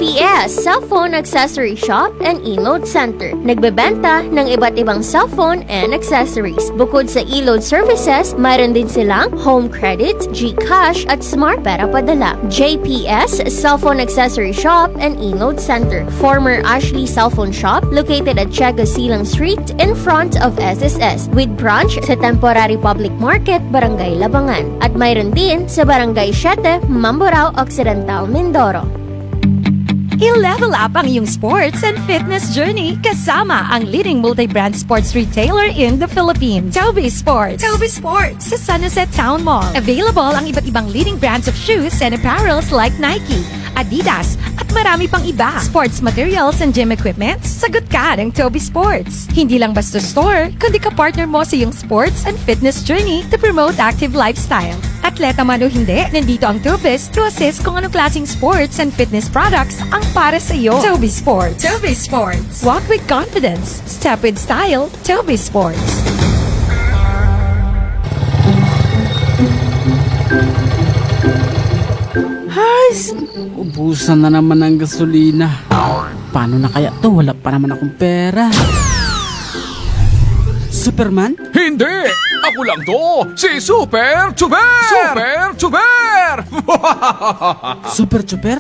JPS Cellphone Accessory Shop and E-Load Center. Nagbebenta ng iba't ibang cellphone and accessories. Bukod sa e-load services, mayroon din silang home credit, GCash at smart pera padala. JPS Cellphone Accessory Shop and E-Load Center. Former Ashley Cellphone Shop located at Chego Silang Street in front of SSS with branch sa Temporary Public Market, Barangay Labangan. At mayroon din sa Barangay 7, Mamburao Occidental, Mindoro. I-level up ang iyong sports and fitness journey kasama ang leading multi-brand sports retailer in the Philippines, Toby Sports. Toby Sports sa San Jose Town Mall. Available ang iba't ibang leading brands of shoes and apparels like Nike, Adidas, at marami pang iba. Sports materials and gym equipment, sagot ka ng Toby Sports. Hindi lang basta store, kundi ka-partner mo sa iyong sports and fitness journey to promote active lifestyle. Atleta man o hindi, nandito ang Tobis to assist kung anong klaseng sports and fitness products ang para sa iyo. Toby Sports. Toby Sports. Walk with confidence. Step with style. Toby Sports. Ay, ubusan na naman ng gasolina. Paano na kaya to? Wala pa naman akong pera. Superman? Hindi! Ako lang to! Si Super Chuper! Super Chuper! Super Chuper?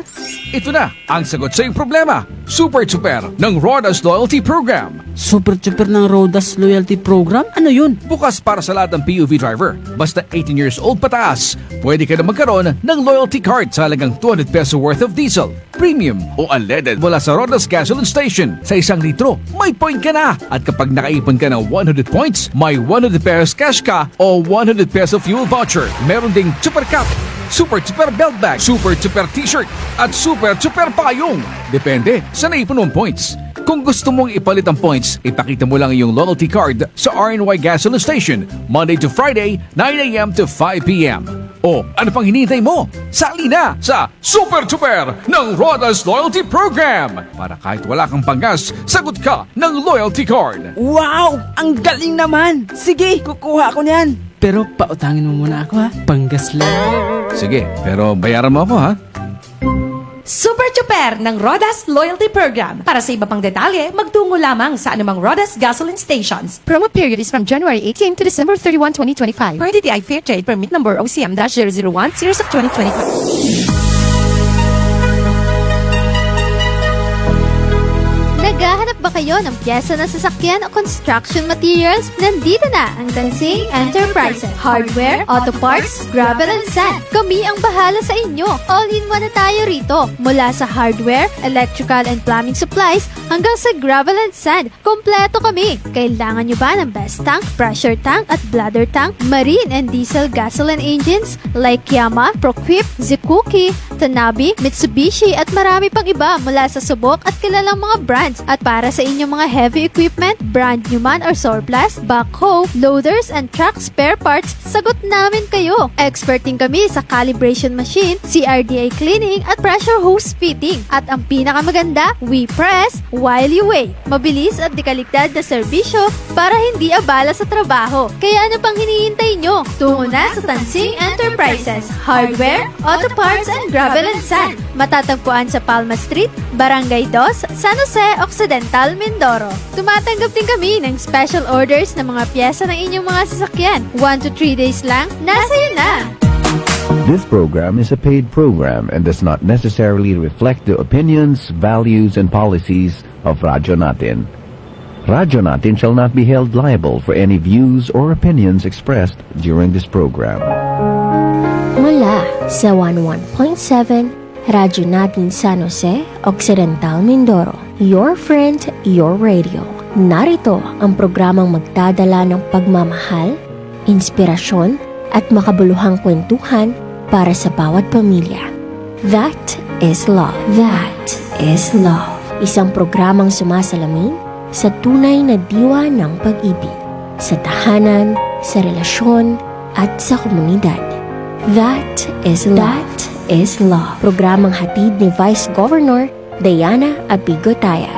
Ito na ang sagot sa iyong problema. Super Chuper ng Rodas Loyalty Program. Super Chuper ng Rodas Loyalty Program? Ano yun? Bukas para sa lahat ng PUV driver. Basta 18 years old pataas, pwede ka na magkaroon ng loyalty card sa halagang 200 peso worth of diesel, premium o unleaded mula sa Rodas Gasoline Station. Sa 1 litro, may point ka na. At kapag nakaipon ka ng 100 points, may 100 pesos cash ka o 100 peso fuel voucher. Meron ding Super Cap, Super Chuper Belt Bag, Super Chuper T-shirt at Super Chuper Payong. Depende sa naipon mong points. Kung gusto mong ipalit ang points, ipakita mo lang iyong loyalty card sa RNY Gasoline Station Monday to Friday, 9 a.m. to 5 p.m. O ano pang hinihintay mo? Sali na sa Super Chuper ng Rodas Loyalty Program para kahit wala kang panggas, sagot ka ng loyalty card. Wow! Ang galing naman! Sige, kukuha ako niyan. Pero pautangin mo muna ako ha. Panggas lang. Sige, pero bayaran mo ako ha. Super Chuper ng Rodas Loyalty Program. Para sa iba pang detalye, magtungo lamang sa anumang Rodas Gasoline Stations. Promo period is from January 18 to December 31, 2025. Per DTI Fair Trade Permit Number OCM-001, Series of 2025. Naghahanap ba kayo ng pyesa ng sasakyan o construction materials? Nandito na ang Tansing Enterprises. Hardware, auto parts, gravel and sand. Kami ang bahala sa inyo. All-in-one na tayo rito. Mula sa hardware, electrical and plumbing supplies, hanggang sa gravel and sand. Kompleto kami. Kailangan nyo ba ng best tank, pressure tank at bladder tank, marine and diesel gasoline engines like Yamaha, Proquip, Zikuki, Tanabe, Mitsubishi at marami pang iba mula sa subok at kilalang mga brands. At para sa inyong mga heavy equipment, brand new man or surplus, backhoe, loaders and truck spare parts, sagot namin kayo. Expert din kami sa calibration machine, CRDA cleaning at pressure hose fitting. At ang pinakamaganda, we press while you wait. Mabilis at dikaligtad na serbisyo para hindi abala sa trabaho. Kaya ano pang hinihintay nyo? Tungo na sa Tansing Enterprises. Hardware, auto parts and gravel and sand. Matatagpuan sa Palma Street, Barangay 2, San Jose Occidental, Mindoro. Tumatanggap din kami ng special orders ng mga pyesa ng inyong mga sasakyan. 1 to 3 days lang, nasa yun na! This program is a paid program and does not necessarily reflect the opinions, values, and policies of Radyo Natin. Radyo Natin shall not be held liable for any views or opinions expressed during this program. Mula sa 11.7 Radyo Natin San Jose Occidental, Mindoro. Your friend, your radio. Narito ang programang magdadala ng pagmamahal, inspirasyon, at makabuluhang kwentuhan para sa bawat pamilya. That is love. That is love. Isang programang sumasalamin sa tunay na diwa ng pag-ibig. Sa tahanan, sa relasyon, at sa komunidad. That is love. That is love. Programang hatid ni Vice Governor Diana Apigotaya.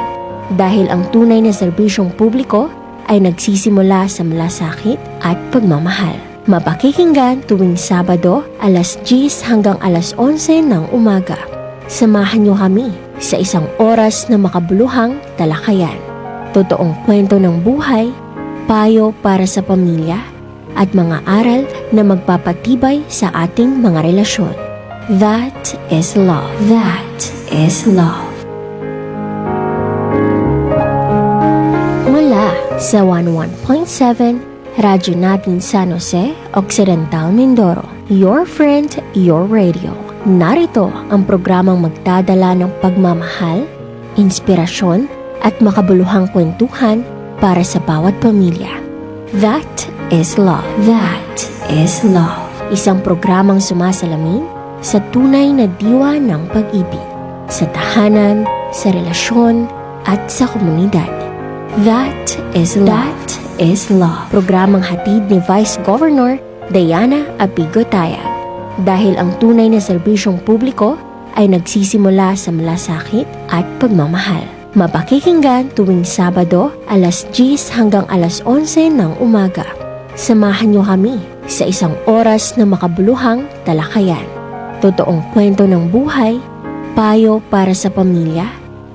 Dahil ang tunay na serbisyong publiko ay nagsisimula sa malasakit at pagmamahal. Mapakikinggan tuwing Sabado, alas 10 hanggang alas 11 ng umaga. Samahan niyo kami sa isang oras na makabuluhang talakayan. Totoong kwento ng buhay, payo para sa pamilya, at mga aral na magpapatibay sa ating mga relasyon. That is love. That is love. Mula sa 11.7 Radyo Natin San Jose, Occidental Mindoro, your friend, your radio. Narito ang programang magdadala ng pagmamahal, inspirasyon, at makabuluhang kwentuhan para sa bawat pamilya. That is love. That is love. Isang programang sumasalamin sa tunay na diwa ng pag-ibig, sa tahanan, sa relasyon, at sa komunidad. That is love. That is love. Programang hatid ni Vice Governor Diana Apigotayag. Dahil ang tunay na serbisyong publiko ay nagsisimula sa malasakit at pagmamahal. Mapakikinggan tuwing Sabado, alas 10 hanggang alas 11 ng umaga. Samahan niyo kami sa isang oras na makabuluhang talakayan. Totoong kwento ng buhay, payo para sa pamilya,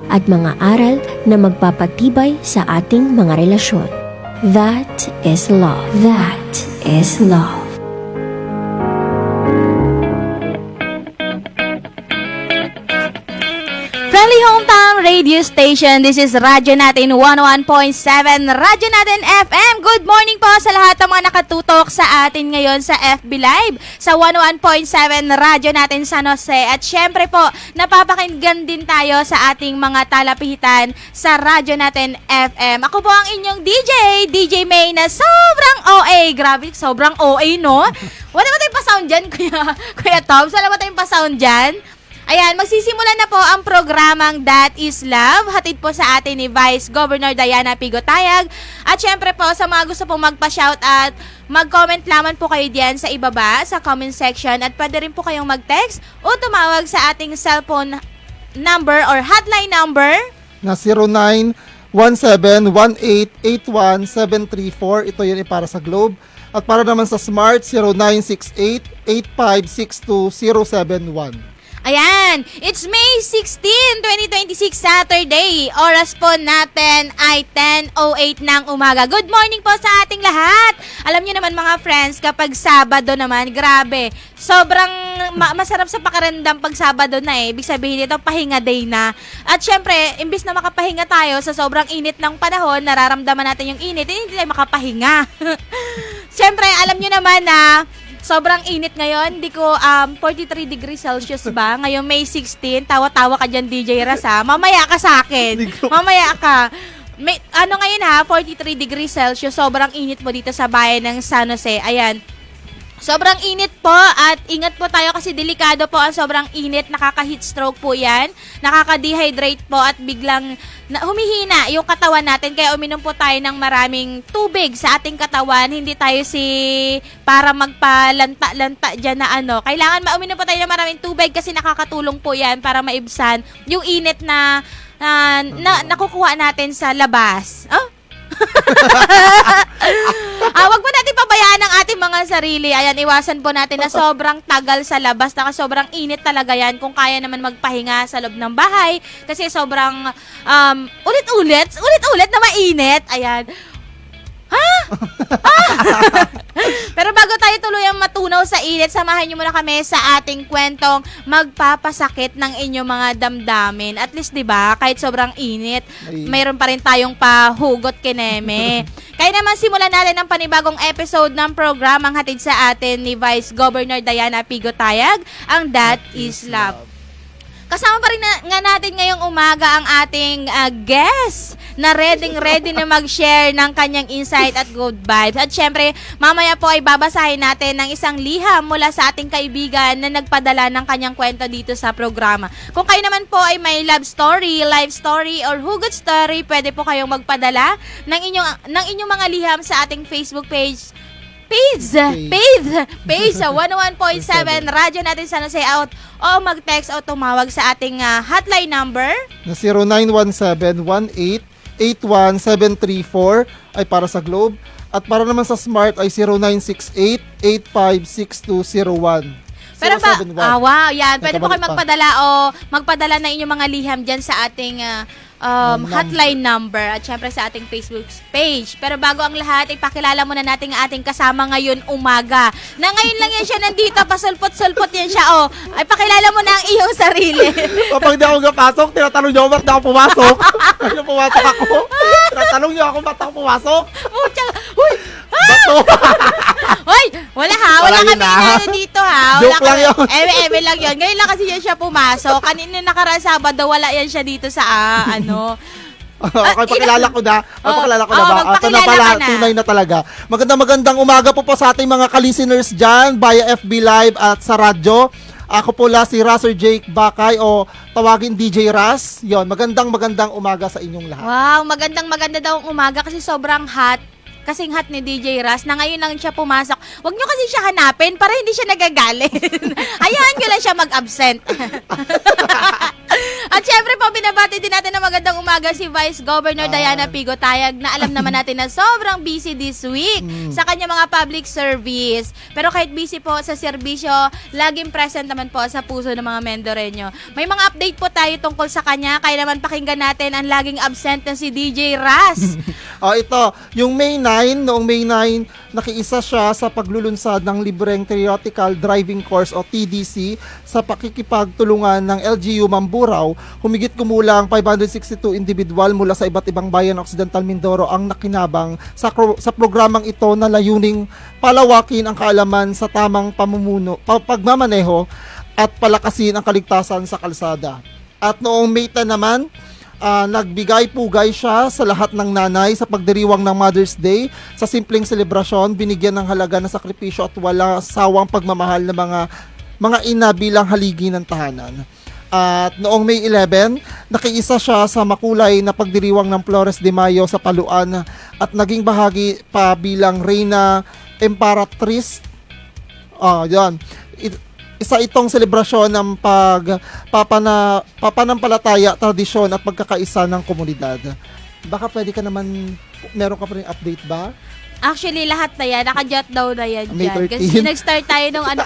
at mga aral na magpapatibay sa ating mga relasyon. That is love. That is love. Friendly Hometown Radio Station, this is Radyo Natin 101.7, Radyo Natin FM. Good morning po sa lahat ng mga nakatutok sa atin ngayon sa FB Live, sa 101.7 Radyo Natin San Jose. At syempre po, napapakinggan din tayo sa ating mga talapihitan sa Radyo Natin FM. Ako po ang inyong DJ May na sobrang OA. Grabe, sobrang OA, no? Wala ba tayong pa-sound dyan, Kuya Tom? Wala ba tayong pa-sound dyan? Ayan, magsisimula na po ang programang That is Love. Hatid po sa atin ni Vice Governor Diana Apigotayag. At syempre po, sa mga gusto pong magpa-shout at mag-comment lamang po kayo diyan sa ibaba, sa comment section. At pwede rin po kayong mag-text o tumawag sa ating cellphone number or hotline number na 0917-1881-734. Ito yun para sa Globe. At para naman sa Smart, 0968-8562-071. Ayan, it's May 16, 2026, Saturday. Oras po natin ay 10:08 ng umaga. Good morning po sa ating lahat. Alam niyo naman mga friends, kapag Sabado naman, grabe, sobrang masarap sa pakiramdam pag Sabado na eh. Ibig sabihin dito, pahinga day na. At syempre, imbis na makapahinga tayo sa sobrang init ng panahon, nararamdaman natin yung init, hindi tayo makapahinga. Syempre, alam niyo naman na sobrang init ngayon. Hindi ko, 43 degrees Celsius ba? Ngayon May 16, tawa-tawa ka dyan, DJ Ras, ha? Mamaya ka sa akin. Mamaya ka. May, ngayon ha, 43 degrees Celsius. Sobrang init po dito sa bayan ng San Jose. Ayan. Sobrang init po at ingat po tayo kasi delikado po ang sobrang init. Nakaka-heat stroke po yan. Nakaka-dehydrate po at biglang humihina yung katawan natin. Kaya uminom po tayo ng maraming tubig sa ating katawan. Hindi tayo para magpalanta-lanta dyan na Kailangan uminom po tayo ng maraming tubig kasi nakakatulong po yan para maibsan yung init na nakukuha natin sa labas. Wag po natin pabayaan ang ating mga sarili. Ayan, iwasan po natin na sobrang tagal sa labas. Sobrang init talaga yan. Kung kaya naman magpahinga sa loob ng bahay. Kasi sobrang ulit-ulit na mainit. Ayan. Pero bago tayo tuluyang matunaw sa init, samahan niyo muna kami sa ating kwentong magpapasakit ng inyong mga damdamin. At least, 'di ba, kahit sobrang init, mayroon pa rin tayong pahugot kineme. Kaya naman simulan natin ang panibagong episode ng programang hatid sa atin ni Vice Governor Diana Apigotayag, ang That is Love. Kasama pa rin nga natin ngayong umaga ang ating guest na ready na mag-share ng kanyang insight at good vibes. At syempre, mamaya po ay babasahin natin ng isang liham mula sa ating kaibigan na nagpadala ng kanyang kwento dito sa programa. Kung kayo naman po ay may love story, life story, or hugot story, pwede po kayong magpadala ng inyong mga liham sa ating Facebook page sa 101.7 Radyo Natin San Jose out o mag-text o tumawag sa ating hotline number na 0917-1881-734 ay para sa Globe. At para naman sa Smart ay 0968-856201. Pero ba, 071. wow, yan. Pwede po kayo Nakabalik pa. magpadala na inyong mga liham dyan sa ating hotline number at syempre sa ating Facebook page. Pero bago ang lahat, ipakilala muna natin ang ating kasama ngayon umaga. Na ngayon lang yan siya nandito, pasulpot-sulpot yan siya. Oh, ay pakilala mo na ang iyong sarili. Kapag di ako napasok, tinatanong niyo ako ba't ako pumasok? Ano pumasok ako? Tinatanong niyo ako ba't ako pumasok? Pucha, huy! Bato! Hoy, wala ha. Wala Wala yun, kami ah. inano dito ha. Wala Joke lang yun. Eme lang yun. Ngayon lang kasi yan siya pumasok. Kanina nakaraan Sabado, wala yan siya dito sa Okay, pakilala ko na. Pakilala ko na Oh, ba? Ito na magpakilala pala, ka na. tunay na talaga. Magandang umaga po sa ating mga ka-listeners dyan, via FB Live at sa radyo. Ako po si Raser Jake Bakay o tawagin DJ Ras. Yon, magandang umaga sa inyong lahat. Wow, maganda daw ang umaga kasi sobrang hot. Kasing hot ni DJ Ras na ngayon lang siya pumasok. Huwag nyo kasi siya hanapin para hindi siya nagagalit. Hayaan nyo lang siya mag-absent. At syempre po, binabati din natin na magandang umaga si Vice Governor Diana Pigo Tayag na alam naman natin na sobrang busy this week sa kanya mga public service. Pero kahit busy po sa serbisyo, laging present naman po sa puso ng mga Mendoreño. May mga update po tayo tungkol sa kanya, kaya naman pakinggan natin ang laging absent na si DJ Ras. Ito, yung noong May 9, nakiisa siya sa paglulunsad ng libreng theoretical driving course o TDC sa pakikipagtulungan ng LGU Mamburao. Humigit kumulang 562 individual mula sa iba't ibang bayan ng Occidental Mindoro ang nakinabang sa programang ito na layuning palawakin ang kaalaman sa tamang pagmamaneho at palakasin ang kaligtasan sa kalsada. At noong May 10 naman, nagbigay-pugay siya sa lahat ng nanay sa pagdiriwang ng Mother's Day. Sa simpleng selebrasyon, binigyan ng halaga ng sakripisyo at wala sawang pagmamahal ng mga ina bilang haligi ng tahanan. At noong May 11, nakiisa siya sa makulay na pagdiriwang ng Flores de Mayo sa Paluan at naging bahagi pa bilang Reyna Emperatriz. Yan. Isa itong selebrasyon ng papanampalataya, tradisyon at pagkakaisa ng komunidad. Baka pwede ka naman, meron ka pa rin update ba? Actually, lahat na yan. Naka-jot down na yan May dyan. 13. Kasi nag-start tayo nung ano.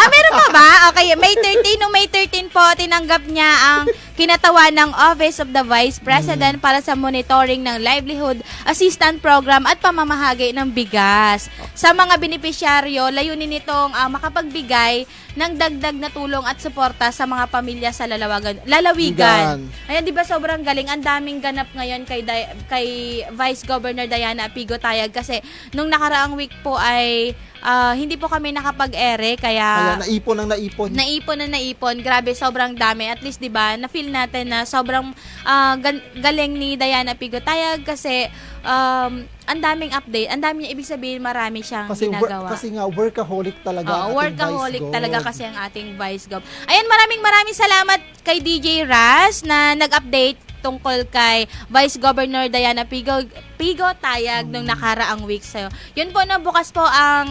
Meron pa ba? Okay, May 13. Nung May 13 po, tinanggap niya ang kinatawan ng Office of the Vice President para sa monitoring ng livelihood assistance program at pamamahagi ng bigas. Sa mga benepisyaryo, layunin nitong makapagbigay ng dagdag na tulong at suporta sa mga pamilya sa lalawigan. Ayan, di ba sobrang galing? Ang daming ganap ngayon kay Vice Governor Diana Pigo Tayag kasi nung nakaraang week po ay hindi po kami nakapag-ere kaya naipon. Naipon. Grabe, sobrang dami. At least, di ba, na-feel natin na sobrang galing ni Diana Pigo Tayag kasi ang daming update. Ang dami niya, ibig sabihin, marami siyang ginagawa. Kasi nga, workaholic talaga. Workaholic talaga kasi ang ating Vice Gov. Ayan, maraming salamat kay DJ Ras na nag-update tungkol kay Vice Governor Diana Pigo Tayag nung nakaraang week sa'yo. Yun po, bukas po ang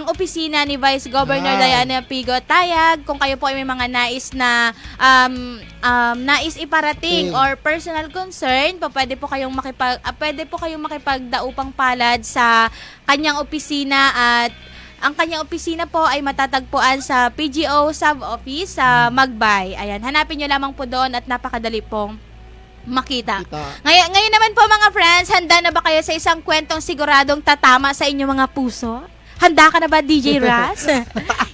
opisina ni Vice Governor Diana Pigo Tayag. Kung kayo po ay may mga nais na nais iparating or personal concern, pwede po kayong makipagdaupang palad sa kanyang opisina at ang kanyang opisina po ay matatagpuan sa PGO Sub-Office sa Magbay. Ayan, hanapin nyo lamang po doon at napakadali pong makita. Ngayon naman po mga friends, handa na ba kayo sa isang kwentong siguradong tatama sa inyong mga puso? Handa ka na ba, DJ Ras?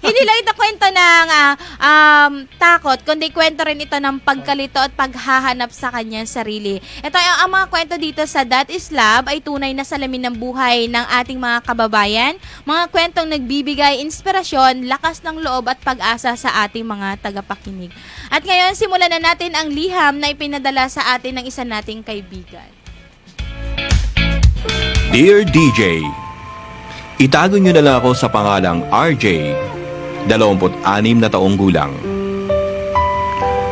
Hindi lang ito kwento ng takot, kundi kwento rin ito ng pagkalito at paghahanap sa kanyang sarili. Ito ang mga kwento dito sa That Is Love ay tunay na salamin ng buhay ng ating mga kababayan. Mga kwentong nagbibigay inspirasyon, lakas ng loob at pag-asa sa ating mga tagapakinig. At ngayon, simulan na natin ang liham na ipinadala sa atin ng isa nating kaibigan. Dear DJ, itago niyo na lang ako sa pangalang RJ, 26 na taong gulang.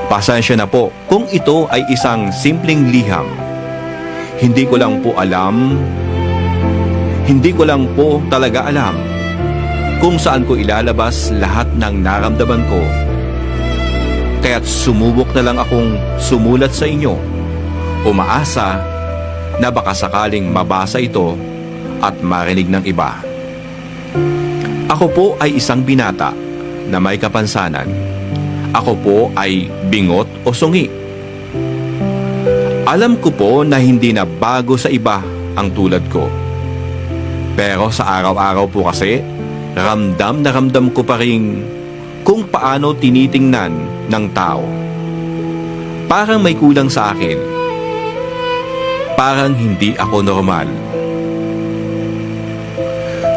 Pasensya na po kung ito ay isang simpleng liham. Hindi ko lang po talaga alam kung saan ko ilalabas lahat ng naramdaman ko. Kaya't sumubok na lang akong sumulat sa inyo. Umaasa na baka sakaling mabasa ito at marinig ng iba. Ako po ay isang binata na may kapansanan. Ako po ay bingot o sungi. Alam ko po na hindi na bago sa iba ang tulad ko. Pero sa araw-araw po kasi, ramdam na ramdam ko pa rin kung paano tinitingnan ng tao. Parang may kulang sa akin. Parang hindi ako normal.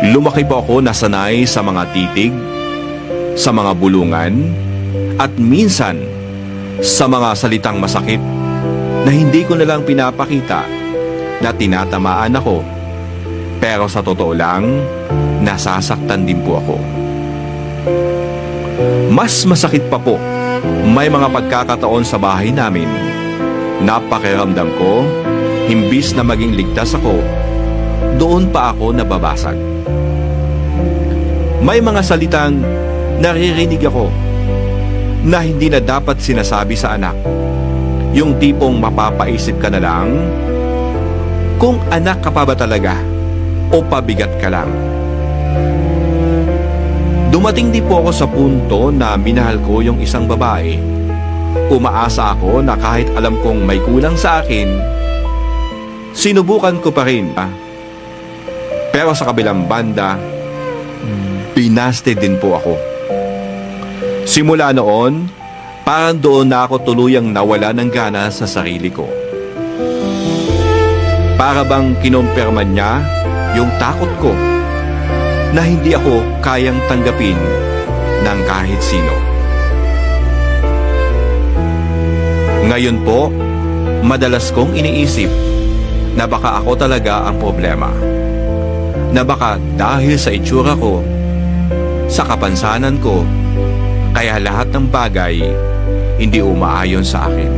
Lumaki po ako nasanay sa mga titig, sa mga bulungan, at minsan sa mga salitang masakit na hindi ko nalang pinapakita na tinatamaan ako. Pero sa totoo lang, nasasaktan din po ako. Mas masakit pa po, may mga pagkakataon sa bahay namin na pakiramdam ko, imbis na maging ligtas ako, doon pa ako nababasag. May mga salitang naririnig ako na hindi na dapat sinasabi sa anak. Yung tipong mapapaisip ka na lang kung anak ka pa ba talaga o pabigat ka lang. Dumating din po ako sa punto na minahal ko yung isang babae. Umaasa ako na kahit alam kong may kulang sa akin, sinubukan ko pa rin. Pero sa kabilang banda, binaste din po ako. Simula noon, parang doon na ako tuluyang nawala ng gana sa sarili ko. Para bang kinumpirma niya yung takot ko na hindi ako kayang tanggapin ng kahit sino. Ngayon po, madalas kong iniisip na baka ako talaga ang problema. Na baka dahil sa itsura ko, sa kapansanan ko, kaya lahat ng bagay hindi umaayon sa akin.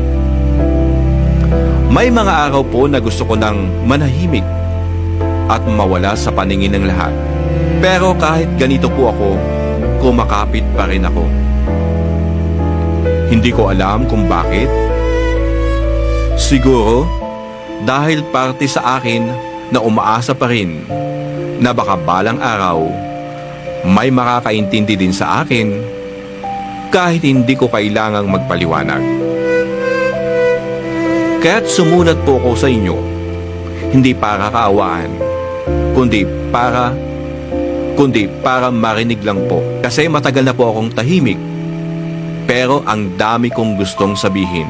May mga araw po na gusto ko nang manahimik at mawala sa paningin ng lahat. Pero kahit ganito po ako, kumakapit pa rin ako. Hindi ko alam kung bakit. Siguro dahil parte sa akin na umaasa pa rin na baka balang araw may makakaintindi din sa akin kahit hindi ko kailangang magpaliwanag. Kaya't sumulat po ako sa inyo, hindi para kaawaan, kundi para marinig lang po. Kasi matagal na po akong tahimik, pero ang dami kong gustong sabihin.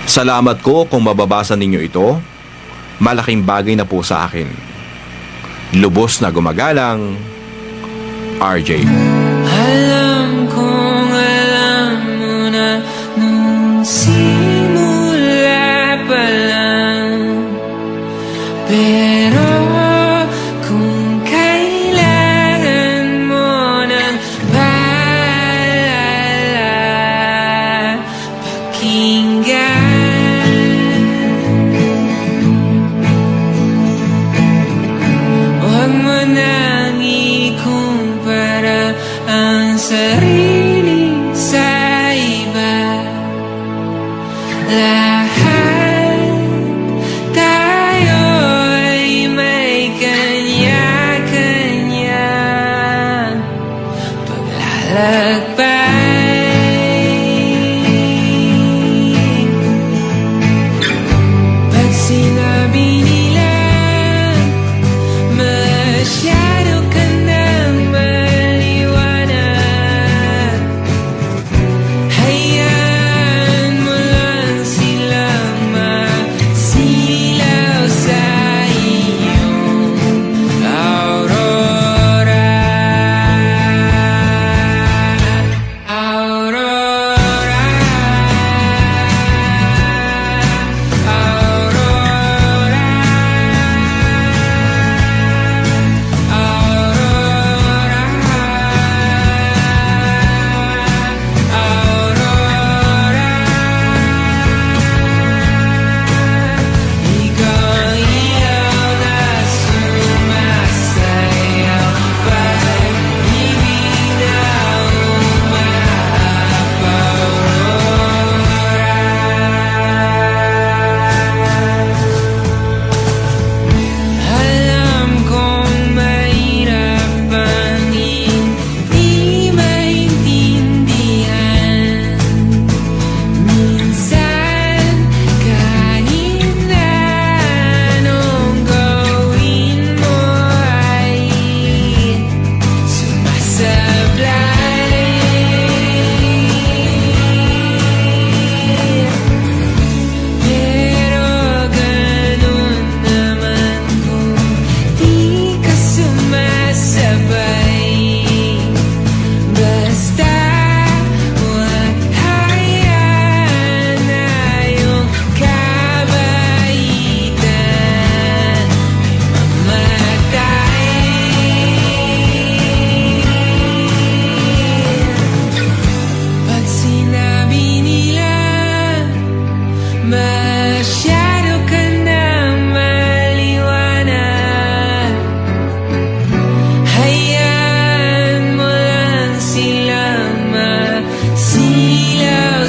Salamat ko kung mababasa ninyo ito, malaking bagay na po sa akin. Lubos na gumagalang, RJ. Alam kong alam mo na nung simula pa lang. Pero kung kailangan mo ng paalala, pakinggan. Huwag mo nang ikumpara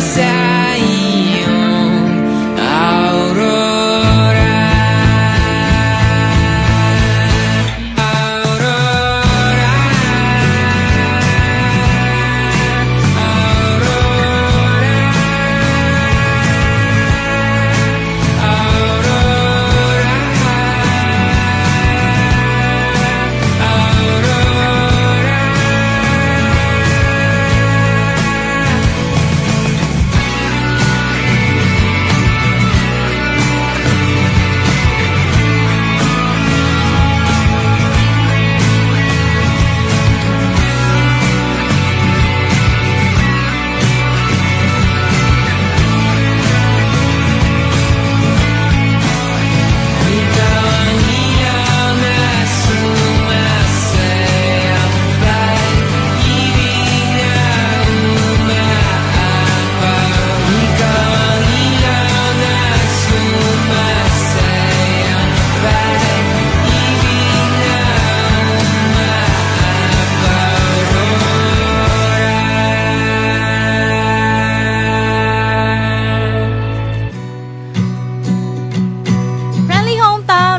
sa iyong aurora.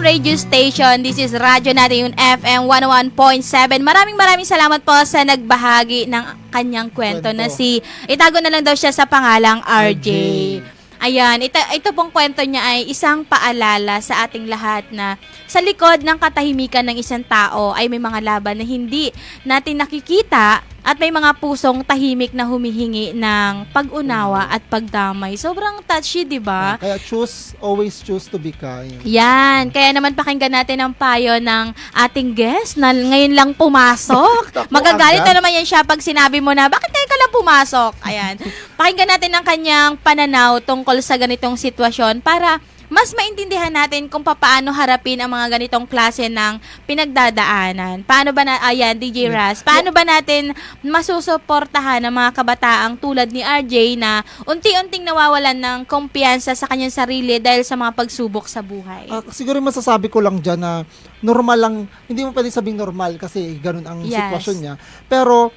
Radio station. This is Radyo Natin yung FM 101.7. Maraming salamat po sa nagbahagi ng kanyang kwento na si, itago na lang daw siya sa pangalang RJ. Ayan, ito pong kwento niya ay isang paalala sa ating lahat na sa likod ng katahimikan ng isang tao ay may mga laban na hindi natin nakikita at may mga pusong tahimik na humihingi ng pag-unawa at pagdamay. Sobrang touchy, di ba? Kaya always choose to be kind. Yan. Kaya naman pakinggan natin ang payo ng ating guest na ngayon lang pumasok. Magagalit na naman yan siya pag sinabi mo na, bakit ngayon ka lang pumasok? Ayan. Pakinggan natin ang kanyang pananaw tungkol sa ganitong sitwasyon para mas maintindihan natin kung paano harapin ang mga ganitong klase ng pinagdadaanan. Paano ba DJ Raz, paano ba natin masusuportahan ang mga kabataang tulad ni RJ na unti-unting nawawalan ng kumpiyansa sa kanyang sarili dahil sa mga pagsubok sa buhay? Siguro masasabi ko lang dyan na normal lang, hindi mo pwede sabing normal kasi ganun ang sitwasyon niya. Pero,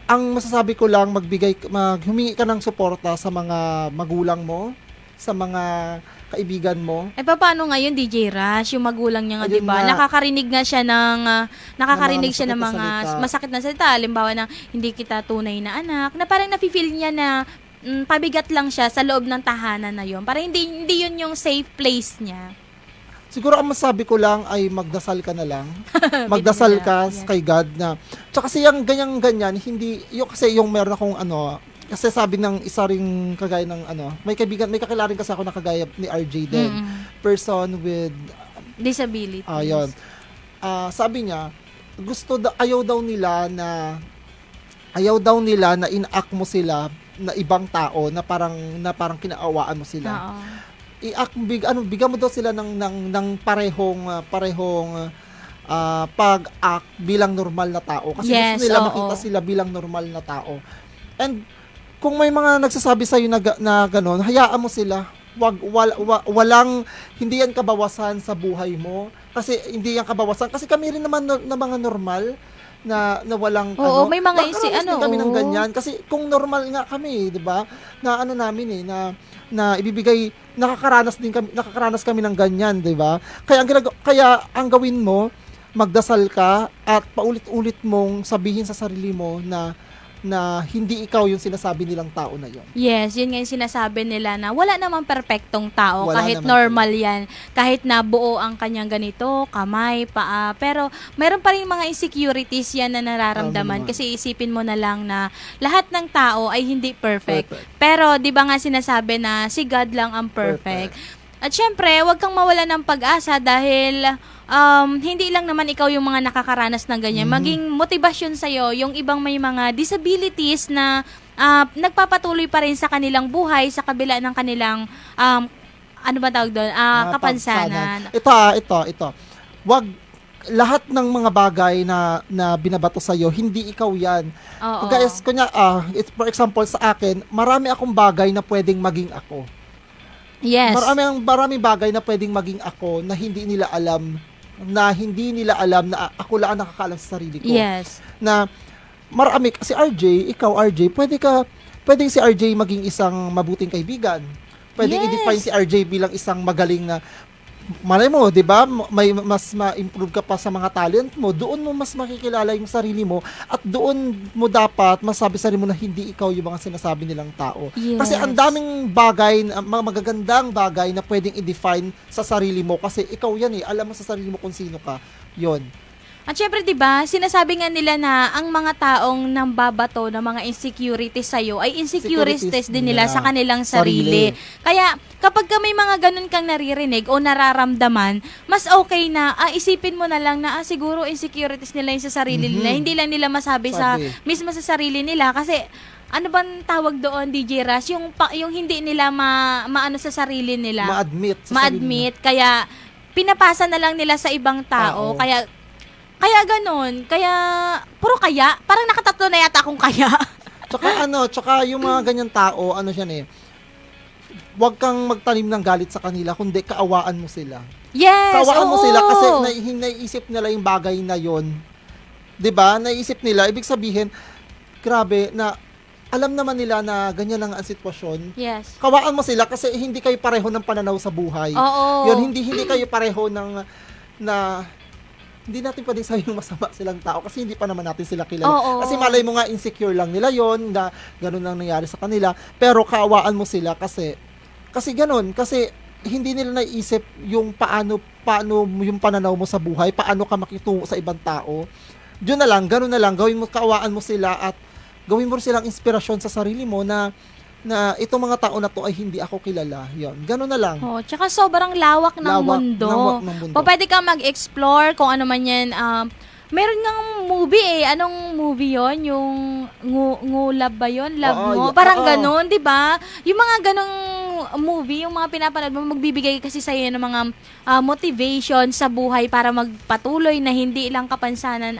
ang masasabi ko lang, humingi ka ng suporta sa mga magulang mo, sa mga kaibigan mo. Paano ngayon, DJ Rush? Yung magulang niya nga, diba? Nakakarinig siya ng mga masakit na salita. Halimbawa na hindi kita tunay na anak. Na parang nafe-feel niya na pabigat lang siya sa loob ng tahanan na yun. Parang hindi yun yung safe place niya. Siguro ang masabi ko lang ay magdasal ka na lang. Magdasal ka kay God na. Tsaka kasi yung ganyan, hindi, yung meron akong kasi sabi ng isa ring kagaya ng may kakilala rin kasi ako na kagaya ni RJ din. Person with disabilities. Yun. Sabi niya, ayaw daw nila na in-act mo sila na ibang tao na parang kinaawaan mo sila. Bigyan mo daw sila ng parehong pag-act bilang normal na tao kasi gusto nila makita sila bilang normal na tao. And kung may mga nagsasabi sa iyo na gano'n, hayaan mo sila. Hindi yan kabawasan sa buhay mo. Kasi hindi yan kabawasan. Kasi kami rin naman na mga normal na walang may mga kami ng ganyan. Kasi kung normal nga kami, 'di ba? Na namin na ibibigay nakakaranas kami ng ganyan, 'di ba? Kaya ang gawin mo, magdasal ka at paulit-ulit mong sabihin sa sarili mo na hindi ikaw yung sinasabi nilang tao na yun. Yes, yun nga yung sinasabi nila na wala namang perpektong tao, kahit normal yan, kahit na buo ang kanyang ganito, kamay, paa, pero meron pa rin mga insecurities yan na nararamdaman kasi isipin mo na lang na lahat ng tao ay hindi perfect. Pero di ba nga sinasabi na si God lang ang perfect. At syempre, wag kang mawala ng pag-asa dahil hindi lang naman ikaw yung mga nakakaranas ng ganyan. Maging motibasyon sa'yo yung ibang may mga disabilities na nagpapatuloy pa rin sa kanilang buhay sa kabila ng kanilang kapansanan. Ito. Wag lahat ng mga bagay na binabato sa'yo, hindi ikaw yan. Guys, for example, sa akin, marami akong bagay na pwedeng maging ako. Yes. Maraming bagay na pwedeng maging ako na hindi nila alam na ako lang nakakaalam sa sarili ko. Yes. Na marami kasi RJ, pwede pwedeng si RJ maging isang mabuting kaibigan. Pwedeng Yes. i-define si RJ bilang isang magaling na, malay mo, 'di ba? May mas ma-improve ka pa sa mga talent mo. Doon mo mas makikilala yung sarili mo at doon mo dapat masabi sa sarili mo na hindi ikaw yung mga sinasabi nilang tao. Yes. Kasi ang daming bagay, mga magagandang bagay na pwedeng i-define sa sarili mo kasi ikaw yan eh. Alam mo sa sarili mo kung sino ka. 'Yon. At syempre, di ba, sinasabi nga nila na ang mga taong nambabato ng mga insecurities sa'yo ay insecurities din nila sa kanilang sarili. Kaya, kapag ka may mga ganun kang naririnig o nararamdaman, mas okay na, isipin mo na lang na, siguro insecurities nila yung sa sarili nila. Hindi lang nila masabi mismo sa sarili nila. Kasi, ano bang tawag doon, DJ Ras? Yung hindi nila maano sa sarili nila. Ma-admit. Kaya, pinapasa na lang nila sa ibang tao. Kaya ganun. Kaya, puro kaya. Parang nakatatlo na yata akong kaya. Tsaka yung mga ganyan tao, ano siya huwag kang magtanim ng galit sa kanila, kundi kaawaan mo sila. Yes, Kaawaan mo sila kasi oo. naiisip nila yung bagay na yon. 'Di ba? Naiisip nila, ibig sabihin, grabe na alam naman nila na ganyan lang ang sitwasyon. Yes. Kawaan mo sila kasi hindi kayo pareho ng pananaw sa buhay. Oo. Yun, hindi kayo pareho na hindi natin pwedeng sabihin masama silang tao kasi hindi pa naman natin sila kilala. Oo. Kasi malay mo nga insecure lang nila yon na ganun lang nangyari sa kanila. Pero kaawaan mo sila kasi ganun. Kasi hindi nila naiisip yung paano yung pananaw mo sa buhay, paano ka makitungo sa ibang tao. Yun na lang, ganun na lang. Kaawaan mo sila at gawin mo silang inspirasyon sa sarili mo na itong mga tao na to ay hindi ako kilala. Yun, ganun na lang. Oh, tsaka sobrang lawak ng mundo. Lawak ng mundo. Pwede kang mag-explore kung ano man yan. Meron ngang movie eh. Anong movie yon? Yung Ngulab ba yon? Love mo? Parang ganun, di ba? Yung mga ganung movie, yung mga pinapanood mo, magbibigay kasi sa'yo ng mga motivation sa buhay para magpatuloy na hindi lang kapansanan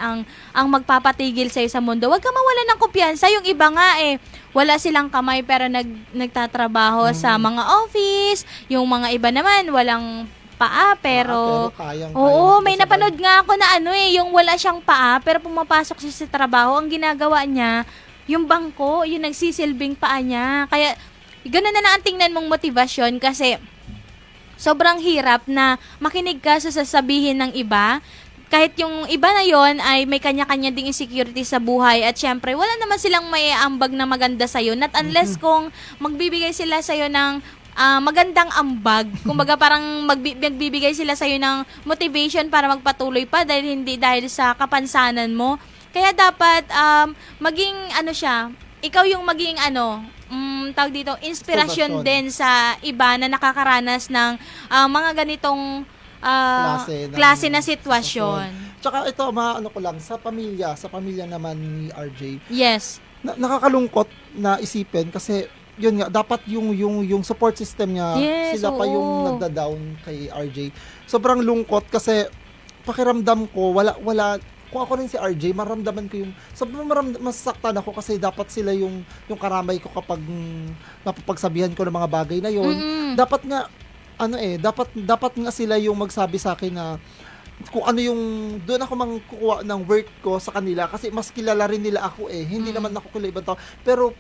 ang magpapatigil sa'yo sa mundo. Huwag ka mawalan ng kumpiyansa. Yung iba nga eh, wala silang kamay pero nagtatrabaho sa mga office. Yung mga iba naman, walang paa pero oo, may napanood nga ako na yung wala siyang paa pero pumapasok siya sa trabaho, ang ginagawa niya yung bangko, yung nagsisilbing paa niya. Kaya ganun na ang tingnan mong motivasyon kasi sobrang hirap na makinig ka sa sasabihin ng iba. Kahit yung iba na yon ay may kanya-kanya ding insecurity sa buhay at syempre wala naman silang maiambag na maganda sa'yo, not unless kung magbibigay sila sa'yo ng magandang ambag. Kumbaga parang magbibigay sila sa'yo ng motivation para magpatuloy pa dahil sa kapansanan mo. Kaya dapat maging ikaw yung maging tawag dito, inspirasyon din sa iba na nakakaranas ng mga ganitong klase na sitwasyon. Tsaka ito, ko lang, sa pamilya naman ni RJ. Yes. Nakakalungkot na isipin kasi yun nga, dapat yung support system niya, sila pa yung nagda-down kay RJ. Sobrang lungkot kasi pakiramdam ko, wala, kung ako rin si RJ, maramdaman ko masasaktan ako kasi dapat sila yung karamay ko kapag mapapagsabihan ko ng mga bagay na yun. Dapat nga, dapat nga sila yung magsabi sa akin na kung ano yung doon ako mangkukuha ng worth ko sa kanila kasi mas kilala rin nila ako hindi naman ako kilala ibang tao pero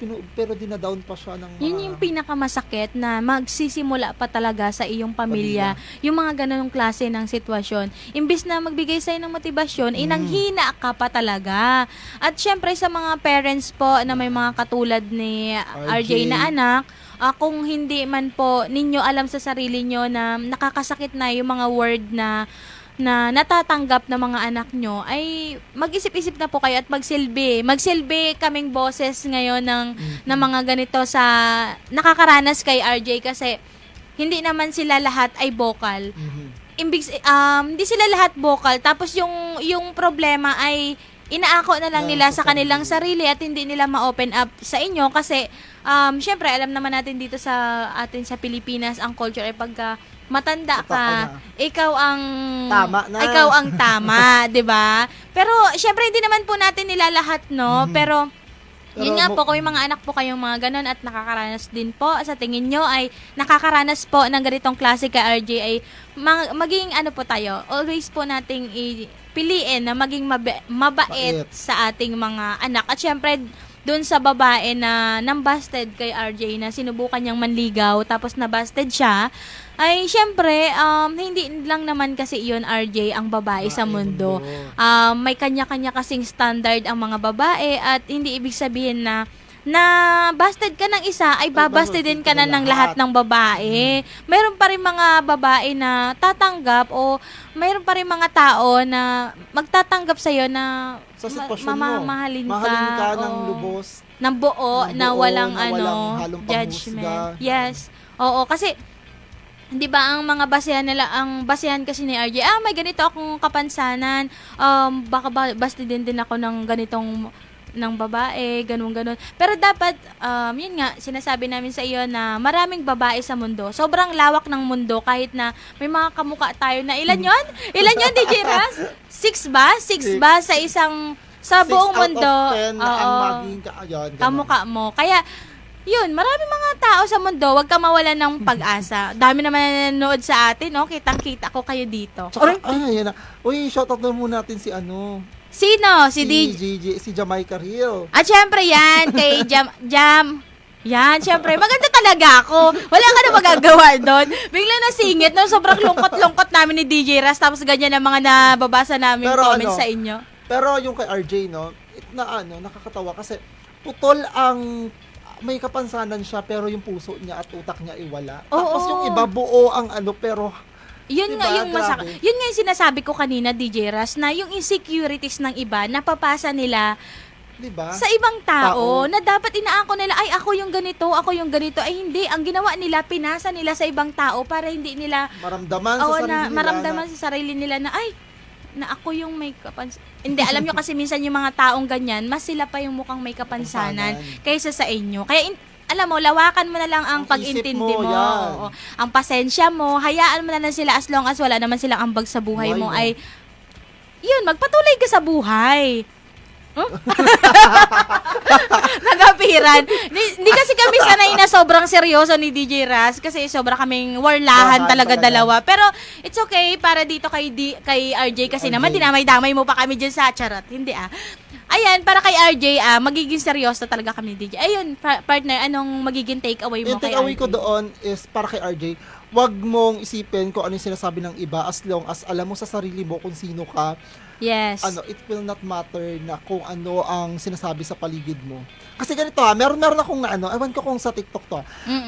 dinadown pa siya ng mga... Yun yung pinakamasakit na magsisimula pa talaga sa iyong pamilya. Yung mga ganung klase ng sitwasyon. Imbis na magbigay sa'yo ng motibasyon, nanghina ka pa talaga. At syempre sa mga parents po na may mga katulad ni RJ na anak, kung hindi man po ninyo alam sa sarili nyo na nakakasakit na yung mga word na natatanggap ng mga anak nyo, ay mag-isip-isip na po kayo at magsilbi kaming boses ngayon ng mga ganito sa nakakaranas kay RJ kasi hindi naman sila lahat ay vocal. Hindi sila lahat vocal tapos yung problema ay inaako na lang nila sa kanilang sarili at hindi nila ma-open up sa inyo kasi syempre alam naman natin dito sa atin sa Pilipinas ang culture ay pagka matanda ka, ikaw ang tama, 'di ba? Pero syempre hindi naman po natin nila lahat, no? Pero yun nga po, kung yung mga anak po kayong mga ganun at nakakaranas din po, sa tingin nyo ay nakakaranas po ng ganitong klase kay RJ ay maging po tayo, always po nating piliin na maging mabait sa ating mga anak. At syempre, doon sa babae na nambusted kay RJ na sinubukan niyang manligaw tapos nabusted siya, ay syempre, hindi lang naman kasi iyon RJ ang babae sa mundo. May kanya-kanya kasing standard ang mga babae at hindi ibig sabihin na busted ka ng isa ay babastedin ka na ng lahat ng babae. Mayroon pa rin mga babae na tatanggap o mayroon pa rin mga tao na magtatanggap sa'yo na Sa sitwasyon mo, mahalin mahalin ka oo. ng lubos. Ng buo, na walang halong judgment. panghusga. Yes. Oo, kasi 'di ba ang mga basehan nila, ang basehan kasi ni RJ, may ganito akong kapansanan, baka bastidin din ako ng ganitong ng babae, ganun. Pero dapat, yun nga, sinasabi namin sa iyo na maraming babae sa mundo. Sobrang lawak ng mundo kahit na may mga kamukha tayo na ilan yon? Ilan yon, DJ Ras? 6 ba? 6 ba sa isang, sa buong mundo? 6 out of 10 ang maging kamukha mo. Kaya, yun, maraming mga tao sa mundo, huwag ka mawalan ng pag-asa. Dami naman nanonood sa atin, no? Kitang-kita ko kayo dito. Tsaka, yan na. Uy, shoutout na muna natin si Sino? Si si Jamaica Real. At syempre yan, kay Jam. Yan, syempre, maganda talaga ako. Wala ka na magagawa doon. Bigla nasingit, no? Sobrang lungkot-lungkot namin ni DJ Ras, tapos ganyan ang mga nababasa namin comments sa inyo. Pero yung kay RJ, no, nakakatawa kasi putol ang may kapansanan siya pero yung puso niya at utak niya iwala. Tapos yung iba buo ang pero yun nga yung yun nga yung sinasabi ko kanina, DJ Ras, na yung insecurities ng iba napapasa nila, diba, sa ibang tao na dapat inaako nila, ay ako yung ganito, ay hindi, ang ginawa nila, pinasa nila sa ibang tao para hindi nila maramdaman sa sarili nila na ay na ako yung may hindi, alam nyo kasi minsan yung mga taong ganyan, mas sila pa yung mukhang may kapansanan kaysa sa inyo. Kaya alam mo, lawakan mo na lang ang pag-intindi mo. Oo. Ang pasensya mo, hayaan mo na lang sila as long as wala naman silang ambag sa buhay mo. Ay, yun, magpatuloy ka sa buhay. Nagapiran. Hindi kasi kami sanay na sobrang seryoso ni DJ Ras kasi sobra kaming warlahan talaga dalawa. Pero it's okay para dito kay RJ kasi naman dinamay-damay mo pa kami dyan sa charot. Hindi Ayan, para kay RJ, magiging seryoso talaga kami ni DJ. Ayun, partner, anong magiging takeaway mo kay RJ? Yung takeaway ko doon is para kay RJ, wag mong isipin kung ano yung sinasabi ng iba as long as alam mo sa sarili mo kung sino ka. Yes. It will not matter na kung ano ang sinasabi sa paligid mo. Kasi ganito meron akong ewan ko kung sa TikTok to.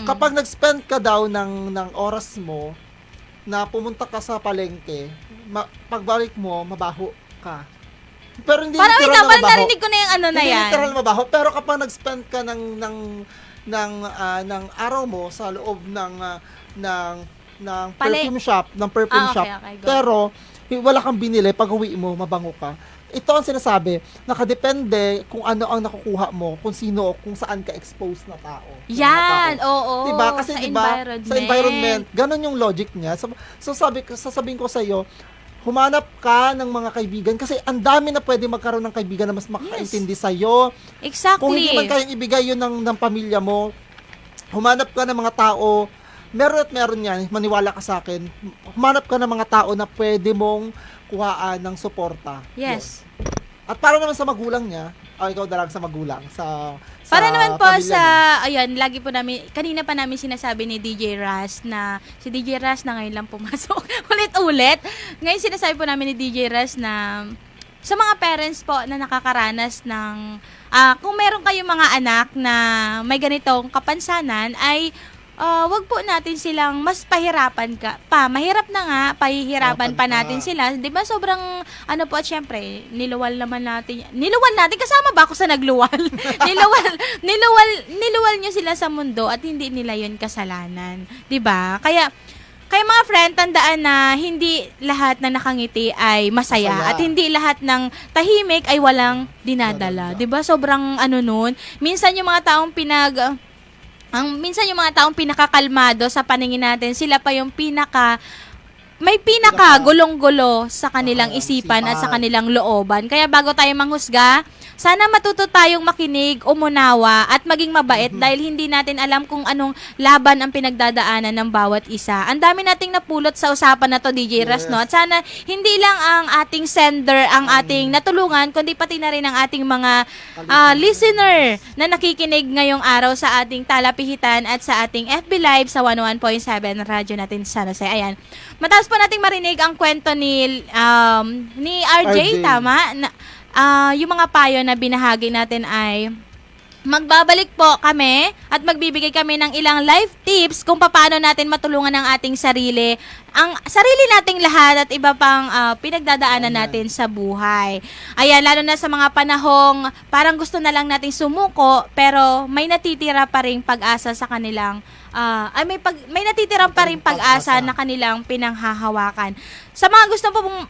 Kapag nag-spend ka daw ng oras mo na pumunta ka sa palengke, pagbalik mo, mabaho ka. Pero hindi parang literal na mabaho. Parang narinig ko na yung na hindi yan. Hindi literal mabaho, pero kapag nag-spend ka ng araw mo sa loob ng perfume shop, Okay, pero wala kang binili, pag uwi mo, mabango ka. Ito ang sinasabi, nakadepende kung ano ang nakukuha mo, kung sino, kung saan ka exposed na tao. Yan, oo. Diba? Kasi sa environment, ganun yung logic niya. So sasabihin ko sa iyo, humanap ka ng mga kaibigan kasi ang dami na pwede magkaroon ng kaibigan na mas makakaintindi sa'yo. Exactly. Kung hindi man kayang ibigay yun ng pamilya mo, humanap ka ng mga tao, meron yan, maniwala ka sa akin, humanap ka ng mga tao na pwede mong kuhaan ng suporta. Yes. Yun. At para naman sa magulang niya, ikaw dalag sa magulang, para naman po niya. ayan, lagi po namin, kanina pa namin sinasabi ni DJ Ras na, si DJ Ras na ngayon lang pumasok, ulit-ulit. Ngayon sinasabi po namin ni DJ Ras na, sa mga parents po na nakakaranas ng, kung meron kayong mga anak na may ganitong kapansanan, ay, wag po natin silang mas pahirapan mahirap na nga, pahihirapan pa natin sila. 'Di ba sobrang at syempre, niluwal natin kasama ba ako sa nagluwal? niluwal niyo sila sa mundo at hindi nila 'yon kasalanan, 'di ba? Kaya mga friend, tandaan na hindi lahat na nakangiti ay masaya. At hindi lahat ng tahimik ay walang dinadala. 'Di ba? Sobrang nun. Minsan yung mga taong minsan yung mga taong pinakakalmado sa paningin natin, sila pa yung may pinaka gulong-gulo sa kanilang isipan at sa kanilang looban. Kaya bago tayo manghusga sana matuto tayong makinig, umunawa, at maging mabait dahil hindi natin alam kung anong laban ang pinagdadaanan ng bawat isa. Ang dami nating napulot sa usapan na to, DJ Ras, no? At sana hindi lang ang ating sender ang ating natulungan, kundi pati na rin ang ating mga listener na nakikinig ngayong araw sa ating talapihitan at sa ating FB Live sa 101.7 radyo natin sa San Jose. Ayan. Matapos po nating marinig ang kwento ni RJ, tama? Yung mga payo na binahagi natin ay magbabalik po kami at magbibigay kami ng ilang life tips kung paano natin matulungan ang ating sarili, ang sarili nating lahat at iba pang pinagdadaanan natin sa buhay. Ayan, lalo na sa mga panahong parang gusto na lang nating sumuko pero may natitira pa ring pag-asa sa kanilang may natitirang pa ring pag-asa na kanilang pinanghahawakan. Sa mga gusto po pong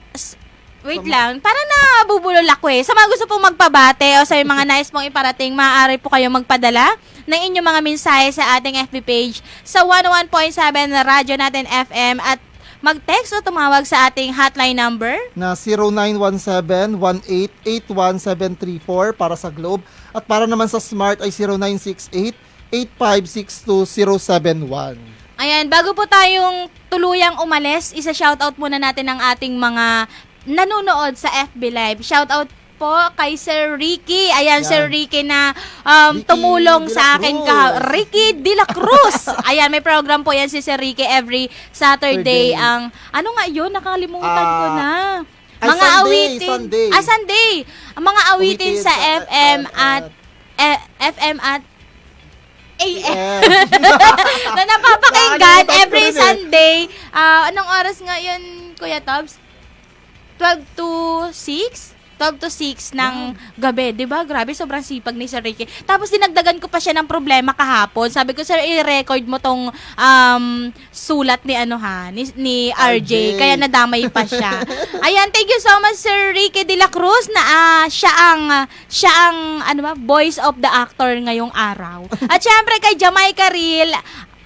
wait lang, para nabubulol ako eh. Sa mga gusto pong magpabate o sa mga nais pong iparating, maaari po kayo magpadala ng inyong mga mensahe sa ating FB page sa 101.7 Radyo Natin FM at mag-text o tumawag sa ating hotline number na 0917-1881-734 para sa Globe. At para naman sa Smart ay 0968-8562-071. Ayan, bago po tayong tuluyang umalis, isa-shoutout muna natin ang ating mga nanonood sa FB Live. Shoutout po kay Sir Ricky. Ayan, Sir Ricky na tumulong sa akin Ricky De La Cruz. Ayan, may program po yan si Sir Ricky every Saturday. Ang, ano nga yun? Nakalimutan ko na. Mga awitin. Sunday. Ang mga awitin sa FM at AM na napapakinggan every Sunday. Anong oras nga yun, Kuya Tobs? 12 to 6 ng gabi. Diba? Grabe, sobrang sipag ni Sir Ricky. Tapos dinagdagan ko pa siya ng problema kahapon. Sabi ko, Sir, i-record mo tong sulat ni ni RJ. Kaya nadamay pa siya. Ayan, thank you so much, Sir Ricky De La Cruz, na siya ang voice of the actor ngayong araw. At syempre kay Jamaica Real,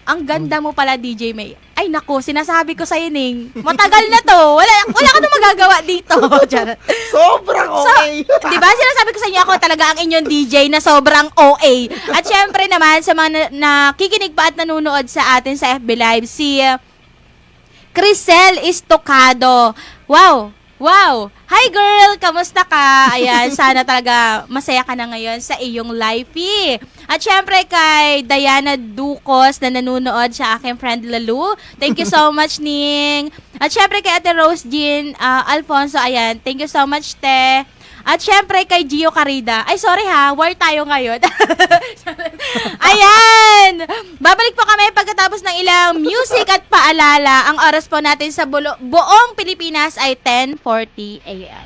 ang ganda mo pala, DJ May. Ay nako, sinasabi ko sa'yo, Ning. Matagal na to. Wala ka na magagawa dito. Sobrang okay. Diba? Sinasabi ko sa inyo, ako talaga ang inyong DJ na sobrang OA. At syempre naman, sa mga nakikinig pa at nanonood sa atin sa FB Live, si Crisel Estocado. Wow! Hi girl! Kamusta ka? Ayan, sana talaga masaya ka na ngayon sa iyong life. At syempre kay Diana Ducos na nanonood sa aking friend Lalu. Thank you so much, Ning. At syempre kay Ate Rose Jean Alfonso. Ayan, thank you so much, Te. At syempre kay Gio Carida. Ay, sorry ha, war tayo ngayon. Ayan! Babalik po kami pagkatapos ng ilang music at paalala. Ang oras po natin sa buong Pilipinas ay 10:40 a.m.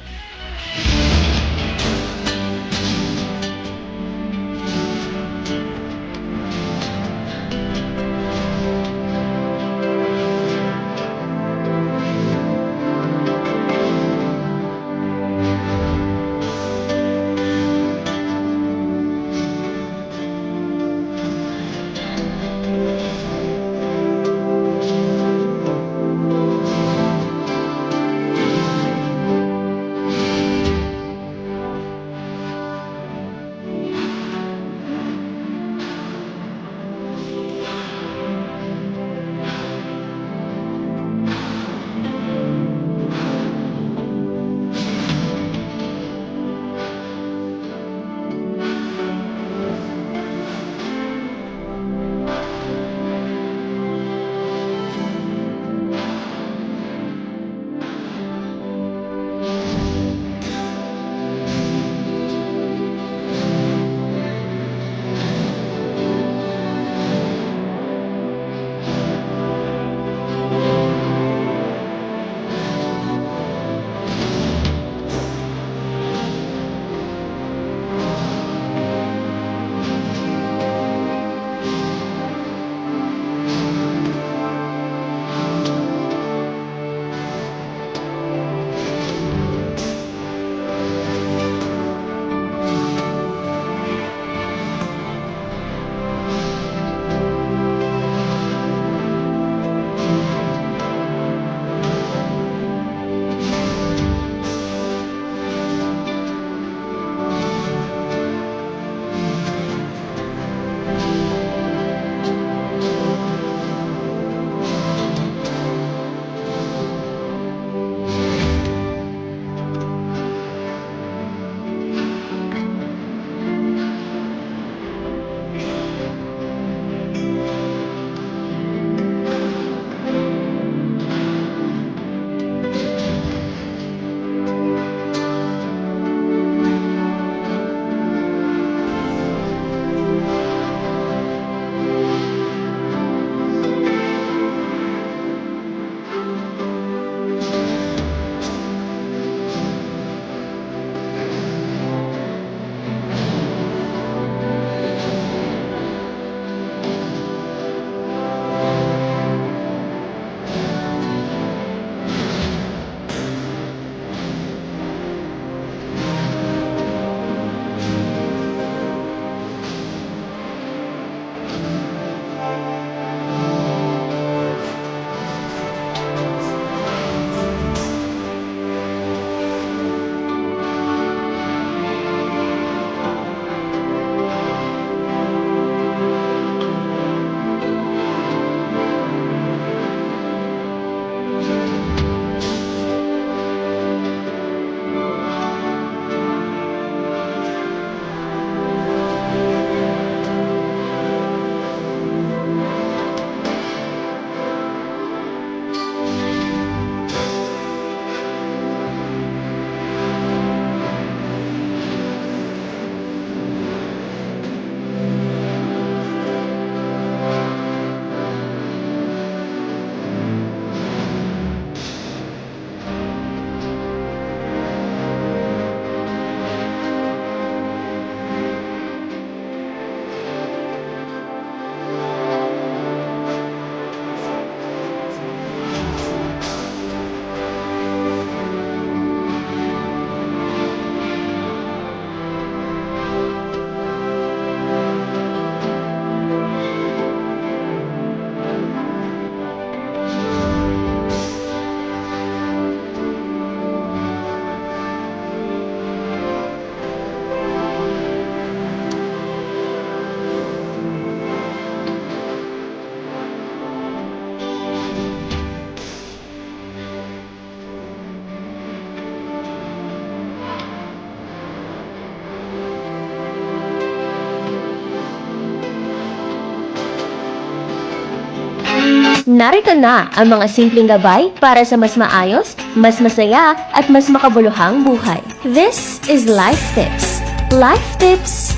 Narito na ang mga simpleng gabay para sa mas maayos, mas masaya, at mas makabuluhang buhay. This is Life Tips. Life Tips.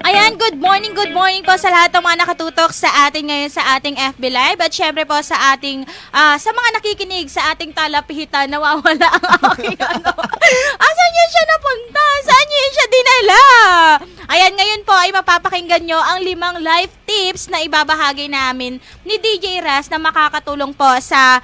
Ayan, good morning po sa lahat ng mga nakatutok sa atin ngayon sa ating FB Live at syempre po sa ating, sa mga nakikinig sa ating talapihitan, nawawala ang aking Asan yun siya napunta? Saan yun siya dinala? Ayan, ngayon po ay mapapakinggan nyo ang 5 life tips na ibabahagi namin ni DJ Raz na makakatulong po sa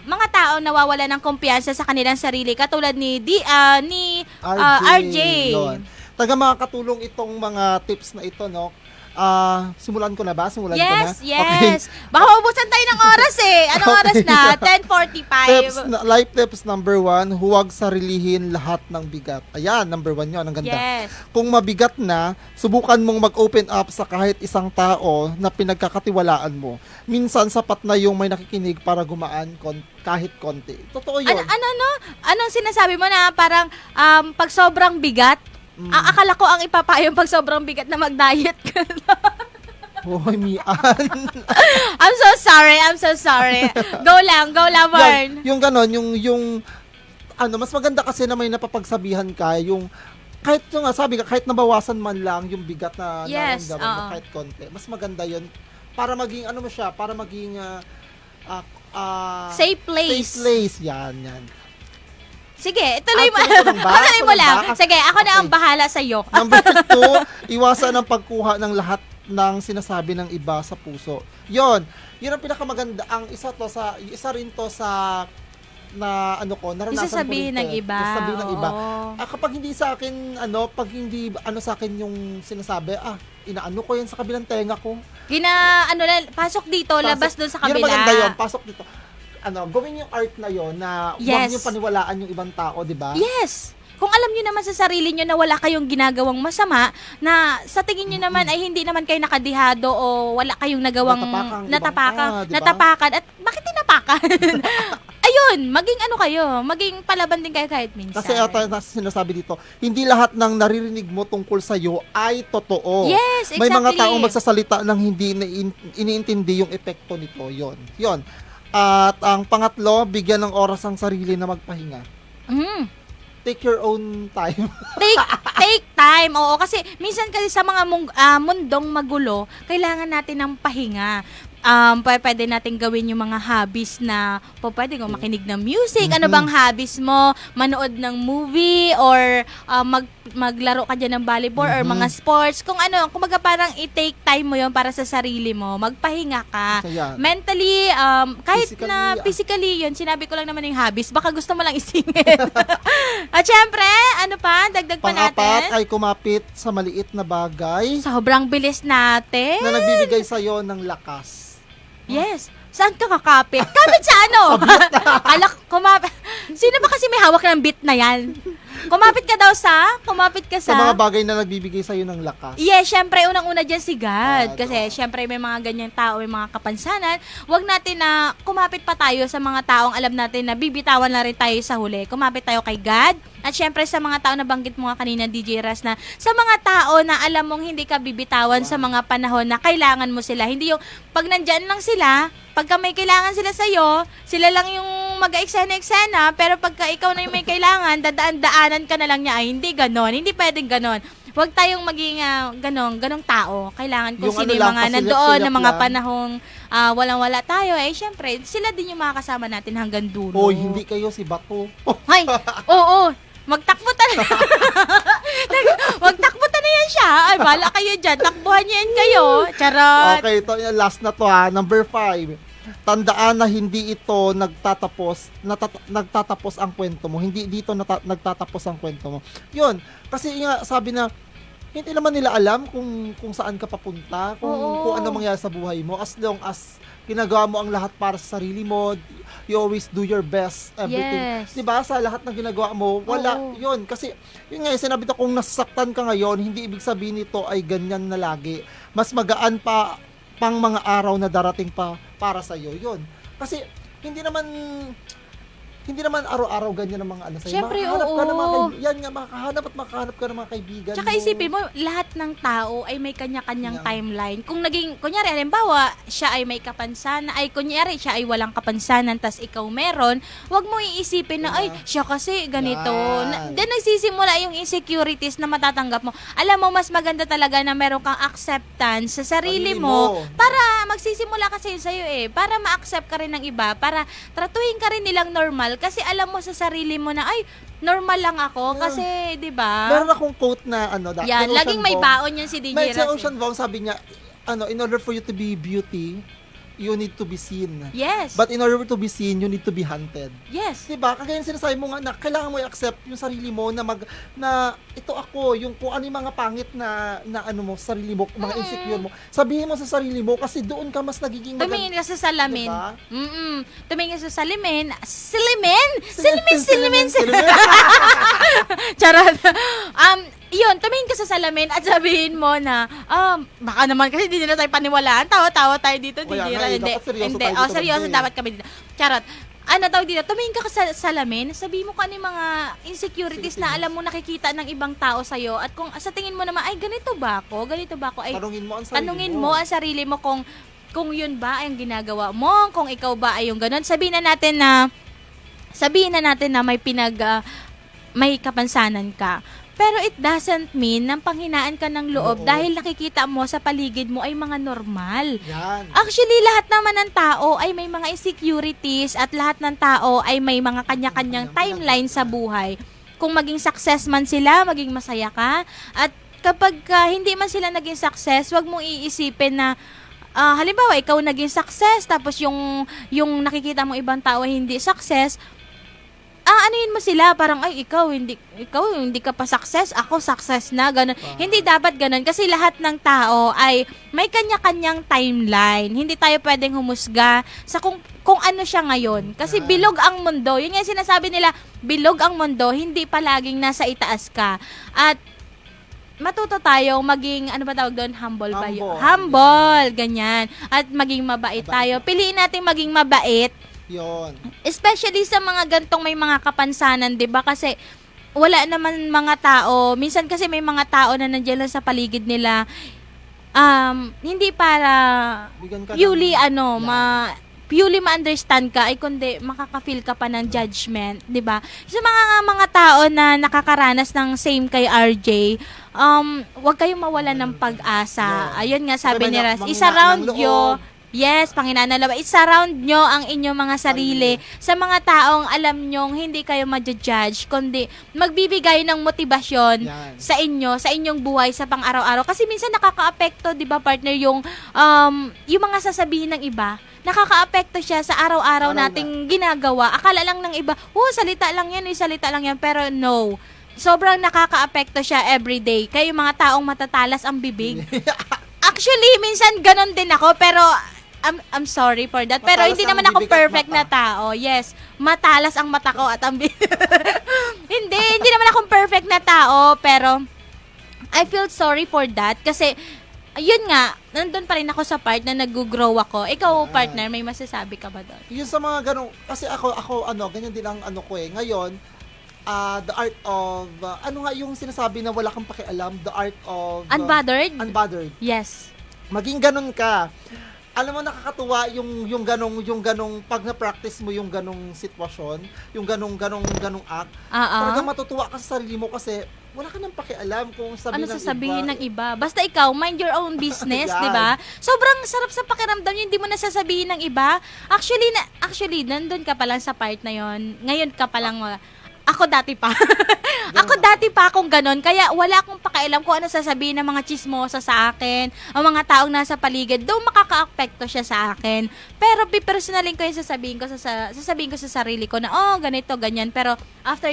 mga taong nawawala ng kumpiyansa sa kanilang sarili katulad ni RJ. Yun. Taga makakatulong itong mga tips na ito, no? Simulan ko na ba? Simulan ko na? Yes. Okay. Baka ubusan tayo ng oras eh. Anong oras na? 10:45. Life tips number 1, huwag sarilihin lahat ng bigat. Ayan, number 1 yun. Ang ganda. Yes. Kung mabigat na, subukan mong mag-open up sa kahit isang tao na pinagkakatiwalaan mo. Minsan, sapat na yung may nakikinig para gumaan kahit konti. Totoo yun. Anong sinasabi mo na parang pag sobrang bigat, akala ko ang ipapayong pag sobrang bigat na mag-diet ka na. Hoy, Mian. I'm so sorry. Go lang, Vern. Yung ganon, yung mas maganda kasi na may napapagsabihan ka, yung kahit yung sabi ka, kahit nabawasan man lang yung bigat na nararamdaman mo, kahit konti. Mas maganda yun para maging para maging safe place. Safe place, yan. Sige, tuloy mo. Ba? Tuloy mo lang. Sige, ako na ang bahala sa iyo. Number 2, iwasan ang pagkuha ng lahat ng sinasabi ng iba sa puso. Yun ang pinakamaganda. Isa rin to sa naranasan Isasabihin ko rin ng iba. Isasabihin ng iba. Oo. Kapag hindi sa akin, pag hindi sa akin yung sinasabi, inaano ko yan sa kabilang tenga ko. Pasok dito, labas doon sa kabila. Yun ang maganda yun, pasok dito. Gawin yung art na yon na huwag niyo paniwalaan yung ibang tao, di ba? Yes. Kung alam niyo naman sa sarili niyo na wala kayong ginagawang masama, na sa tingin niyo naman ay hindi naman kayo nakadihado o wala kayong nagawang natapakan. At bakit tinapakan? Ayun, maging palaban din kayo kahit minsan. Kasi sinasabi dito, hindi lahat ng naririnig mo tungkol sa iyo ay totoo. Yes, exactly. May mga taong magsasalita ng hindi iniintindi yung epekto nito. Yon. At ang pangatlo, bigyan ng oras ang sarili na magpahinga. Take your own time. Take time. Oo, kasi minsan kasi sa mga mundong magulo, kailangan natin ng pahinga. Pwede natin gawin yung mga hobbies na pwede kong makinig ng music. Ano bang hobbies mo? Manood ng movie or maglaro ka dyan ng volleyball or mga sports. Kung parang i-take time mo yon para sa sarili mo. Magpahinga ka. Mentally, kahit physically yun, sinabi ko lang naman yung hobbies. Baka gusto mo lang isingit. At syempre, dagdag pa natin. Pang-apat ay kumapit sa maliit na bagay. Sobrang bilis natin. Na nagbibigay sa'yo ng lakas. Yes. Saan ka kakapit? Kapit sa ano? Kumapit. Sino ba kasi may hawak ng bit na yan? Kumapit ka sa mga bagay na nagbibigay sa'yo ng lakas. Yes, syempre, unang-una dyan si God. Kasi syempre, may mga ganyang tao, may mga kapansanan. Huwag natin na kumapit pa tayo sa mga taong alam natin na bibitawan na rin tayo sa huli. Kumapit tayo kay God. At syempre, sa mga tao na banggit mo nga kanina, DJ Raz, na sa mga tao na alam mong hindi ka bibitawan sa mga panahon na kailangan mo sila. Hindi yung pag nandyan lang sila, pagka may kailangan sila sa'yo, sila lang yung mag-eksena-eksena, pero pagka ikaw na yung may kailangan, dadaan-daanan ka na lang niya, ay hindi ganon, hindi pwedeng ganon. Huwag tayong maging ganong tao. Kailangan kung sino yung mga nandoon na mga panahong walang-wala tayo, syempre, sila din yung makakasama natin hanggang dulo. Hoy, hindi kayo si Bato. Ay, oo. Magtakbo na yan siya. Ay, bala kayo dyan. Takbuhan niyo yan kayo. Charot. Okay, ito yung last na to Number 5. Tandaan na hindi ito nagtatapos ang kwento mo. Hindi dito nagtatapos ang kwento mo. Yun. Kasi sabi na, hindi naman nila alam kung saan ka papunta, kung ano mangyayari sa buhay mo. As long as ginagawa mo ang lahat para sa sarili mo, you always do your best, everything. Yes. Diba? Sa lahat ng ginagawa mo, wala yun. Kasi, yun nga, sinabi ko, kung nasasaktan ka ngayon, hindi ibig sabihin nito ay ganyan na lagi. Mas magaan pang mga araw na darating pa para sa iyo. Yun. Kasi, hindi naman hindi naman araw-araw ganyan ang mga ano sa'yo. Syempre, Makahanap ka ng mga oo. yan nga, makahanap ka ng mga kaibigan Tsaka mo. isipin mo, lahat ng tao ay may kanya-kanyang Yeah. timeline. Kung kunyari, halimbawa, siya ay may kapansanan, kunyari, siya ay walang kapansanan, tas ikaw meron, wag mo iisipin na, ay, siya kasi ganito. Yan. Then nagsisimula yung insecurities na matatanggap mo. Alam mo, mas maganda talaga na meron kang acceptance sa sarili mo para magsisimula kasi yun sa'yo para ma-accept ka rin ng iba, para tratuhin ka rin nilang normal, kasi alam mo sa sarili mo na, ay, normal lang ako, kasi, di ba? Meron akong quote na ano, Yan, kay laging Ocean may Vuong. baon yan si DJ May si Ras. Ocean Vuong, sabi niya, in order for you to be beauty, you need to be seen. Yes. But in order to be seen, you need to be hunted. Yes. Diba? Kagaya yung sinasabi mo nga na kailangan mo i-accept yung sarili mo na na ito ako, yung kung ano yung mga pangit na ano mo, sarili mo, mga insecure mo. Sabihin mo sa sarili mo kasi doon ka mas nagiging Tumingin ka sa salamin. Diba? Tumingin ka sa salamin. Silimin. Charot. Yun, tumingin ka sa salamin at sabihin mo na, baka naman kasi hindi nila tayo paniwalaan. Tawa-tawa tayo dito, Kaya DJ nga, Ras. Hindi. dapat seryoso Hindi. tayo dito, Seryoso Monday. dapat kami dito. Charot. Tawag dito, tumingin ka sa salamin, sabihin mo kung ano yung mga insecurities na alam mo nakikita ng ibang tao sa'yo, at kung sa tingin mo naman, ay, ganito ba ako, ay, tanungin mo ang sarili mo kung yun ba ay ang ginagawa mo, kung ikaw ba ay yung ganun. Sabihin na natin na may kapansanan ka. Pero it doesn't mean na panghinaan ka ng loob dahil nakikita mo sa paligid mo ay mga normal. Yan. Actually, lahat naman ng tao ay may mga insecurities at lahat ng tao ay may mga kanya-kanyang timeline sa buhay. Kung maging success man sila, maging masaya ka. At kapag hindi man sila naging success, wag mong iisipin na halimbawa, ikaw naging success, tapos yung nakikita mong ibang tao ay hindi success, anuin mo sila, parang, ay, ikaw hindi ka pa success, ako success na, ganun. Hindi dapat ganun, kasi lahat ng tao ay may kanya-kanyang timeline. Hindi tayo pwedeng humusga sa kung ano siya ngayon. Kasi bilog ang mundo. Yun nga yung sinasabi nila, bilog ang mundo, hindi palaging nasa itaas ka. At matuto tayong maging, ano ba tawag doon? Humble ba yun? Humble, ganyan. At maging mabait tayo. Piliin natin maging mabait. Yun. Especially sa mga gantong may mga kapansanan, 'di ba? Kasi wala naman mga tao, minsan kasi may mga tao na nandiyan lang sa paligid nila, hindi para purely ma-understand ka, ay kundi makaka-feel ka pa ng judgment, 'di ba? Sa mga tao na nakakaranas ng same kay RJ, wag kayong mawalan ng pag-asa. Ayun nga sabi ni Ras, i-surround nyo. Yes, Panginoon na loob. I-surround nyo ang inyong mga sarili sa mga taong alam nyong hindi kayo ma-judge, kundi magbibigay ng motibasyon sa inyong buhay sa pang-araw-araw. Kasi minsan nakaka-apekto, di ba partner, yung mga sasabihin ng iba, nakaka-apekto siya sa araw-araw nating ginagawa. Akala lang ng iba, salita lang yan, pero no. Sobrang nakaka-apekto siya everyday. Kaya yung mga taong matatalas ang bibig. Actually, minsan ganon din ako, pero I'm sorry for that. Pero Matalas hindi ang naman ako bibig at perfect na tao. Yes, matalas ang mata ko at ang hindi naman ako perfect na tao, pero I feel sorry for that kasi yun nga, nandun pa rin ako sa part na nag-grow ako. Ikaw, partner, may masasabi ka ba doon? Yun sa mga ganong, kasi ako ganyan din ang ko eh. Ngayon, the art of, ano nga yung sinasabi na wala kang pakialam, the art of unbothered. Yes. Maging ganon ka. Alam mo, nakakatuwa yung ganong pag na-practice mo yung ganong sitwasyon, yung ganong act, talagang matutuwa ka sa sarili mo kasi wala ka nang pakialam kung sasabihin ng iba. Basta ikaw, mind your own business, di ba? Sobrang sarap sa pakiramdam yun, hindi mo nasasabihin ng iba. Actually, nandun ka pa lang sa part na yon. Ngayon ka pa lang, ako dati pa. Ako dati pa akong ganon. Kaya wala akong pakialam kung ano sasabihin ng mga chismosa sa akin, ang mga taong nasa paligid. Though makaka-apekto siya sa akin. Pero pipersonalin ko yung sasabihin ko sa sarili ko na, ganito, ganyan. Pero after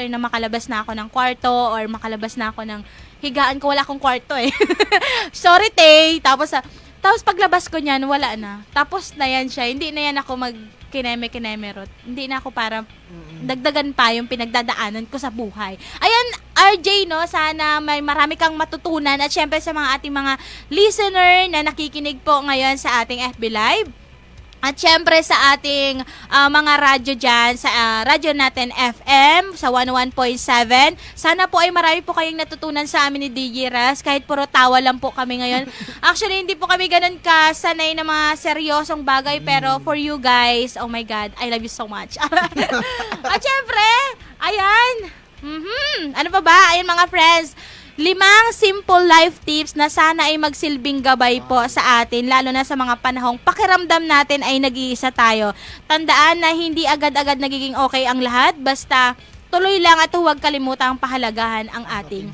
na makalabas na ako ng kwarto or makalabas na ako ng higaan ko, wala akong kwarto eh. Sorry, Tay. Tapos paglabas ko niyan, wala na. Tapos na yan siya. Hindi na yan ako kineme-kinemerot. Hindi na ako para dagdagan pa yung pinagdadaanan ko sa buhay. Ayan, RJ, no? Sana may marami kang matutunan at syempre sa mga ating mga listener na nakikinig po ngayon sa ating FB Live. At syempre sa ating mga radyo dyan, sa radyo natin FM, sa 101.7. Sana po ay marami po kayong natutunan sa amin ni DJ Raz, kahit puro tawa lang po kami ngayon. Actually, hindi po kami ganun kasanay na mga seryosong bagay, pero for you guys, oh my God, I love you so much. At syempre, ayan, ano pa ba? Ayan mga friends, 5 simple life tips na sana ay magsilbing gabay po sa atin, lalo na sa mga panahong pakiramdam natin ay nag-iisa tayo. Tandaan na hindi agad-agad nagiging okay ang lahat, basta tuloy lang at huwag kalimutang pahalagahan ang ating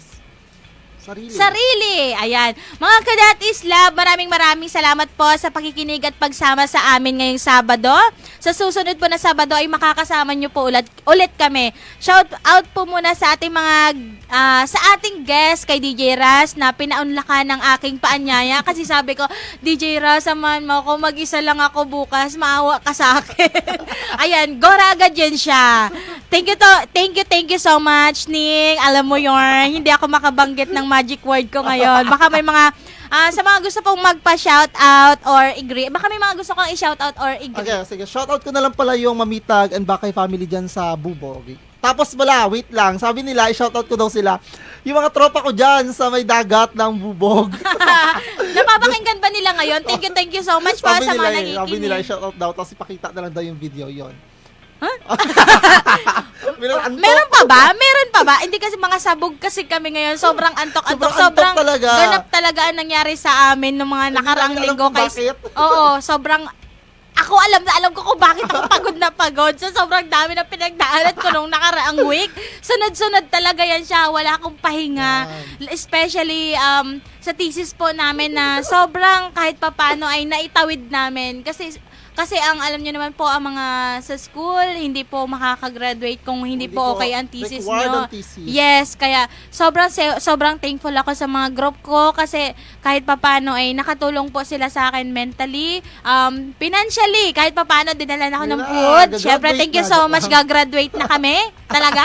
sarili. Ayan. Mga Kadat is Love, maraming salamat po sa pakikinig at pagsama sa amin ngayong Sabado. Sa susunod po na Sabado ay makakasama nyo po ulit kami. Shout out po muna sa ating mga sa ating guest kay DJ Raz na pinaunlakan ng aking paanyaya kasi sabi ko, DJ Raz, samahan mo ako, mag-isa lang ako bukas, maawa ka sa akin. Ayan, goraga dyan siya. Thank you so much, Ning. Alam mo yun, hindi ako makabanggit ng magic word ko ngayon. Baka may mga sa mga gusto pong magpa-shoutout or agree. Baka may mga gusto kong i-shoutout or agree. Okay, sige. Shoutout ko na lang pala yung Mamitag and Bakay family dyan sa Bubog. Tapos wait lang. Sabi nila, i-shoutout ko daw sila. Yung mga tropa ko dyan sa may dagat ng Bubog. Napapakinggan ba nila ngayon? Thank you so much po sa mga nakikinig. Sabi nila, i-shoutout daw. Tapos ipakita na lang daw yung video yon. Huh? Meron pa ba? Hindi kasi mga sabog kasi kami ngayon. Sobrang antok-antok. Sobrang talaga. ganap talaga ang nangyari sa amin ng mga nakaraang linggo. Oo, sobrang alam ko kung bakit ako pagod na pagod. So, sobrang dami na pinagdaanan ko nung nakaraang week. Sunod-sunod talaga yan siya. Wala akong pahinga. Especially sa thesis po namin na sobrang kahit papano ay naitawid namin. Kasi ang alam niyo naman po, ang mga sa school, hindi po makakagraduate kung hindi po okay ang thesis nyo. Yes, kaya sobrang thankful ako sa mga group ko kasi kahit papano ay nakatulong po sila sa akin mentally, financially, kahit papano dinala na ako ng food. Syempre, thank you so much, gagraduate na kami. Talaga?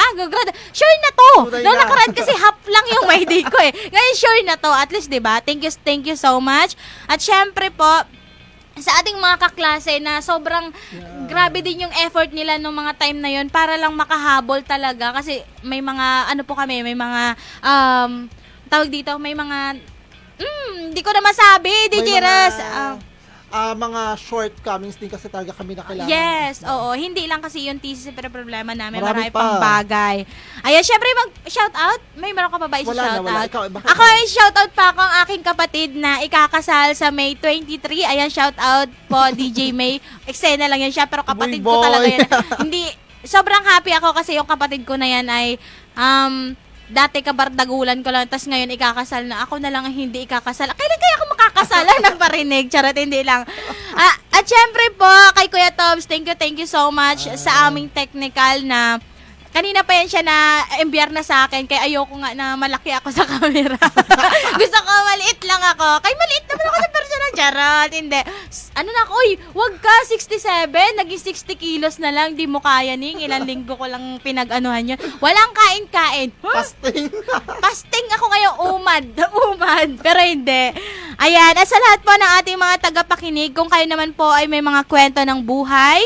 Sure na to. Noong nakaraan kasi half lang yung may day ko eh. Ngayon sure na to. At least, diba? Thank you so much. At syempre po, sa ating mga kaklase na sobrang grabe din yung effort nila nung mga time na yon para lang makahabol talaga kasi may mga may mga tawag dito, may mga hindi ko na masabi, DJ Raz. Mga shortcomings din kasi talaga kami na kailangan. Yes, oo. Hindi lang kasi yung thesis pero problema namin. Marami pang bagay. Ayan, syempre mag-shoutout. May meron ka pa ba i-shoutout? Ako ay shoutout pa ako ang aking kapatid na ikakasal sa May 23. Ayan, shoutout po DJ May. Eksena lang yan siya pero kapatid ko talaga yan. Hindi, sobrang happy ako kasi yung kapatid ko na yan ay dati kabardagulan ko lang, tapos ngayon ikakasal na. Ako na lang ang hindi ikakasal. Kailan kaya ako makakasal? Nagparinig. Charot, hindi lang. At syempre po, kay Kuya Toms, thank you so much sa aming technical na kanina pa yan siya na enviar na sa akin kaya ayoko nga na malaki ako sa camera. Gusto ko maliit lang ako. Kay maliit naman ako sa personal. Charot, hindi. Wag ka, 67. Naging 60 kilos na lang. Di mo kaya, Ning. Ilang linggo ko lang pinag-anuhan yun. Walang kain-kain. Pasting ako ngayon. Umad. Pero hindi. Ayan. At sa lahat po ng ating mga tagapakinig, kung kayo naman po ay may mga kwento ng buhay,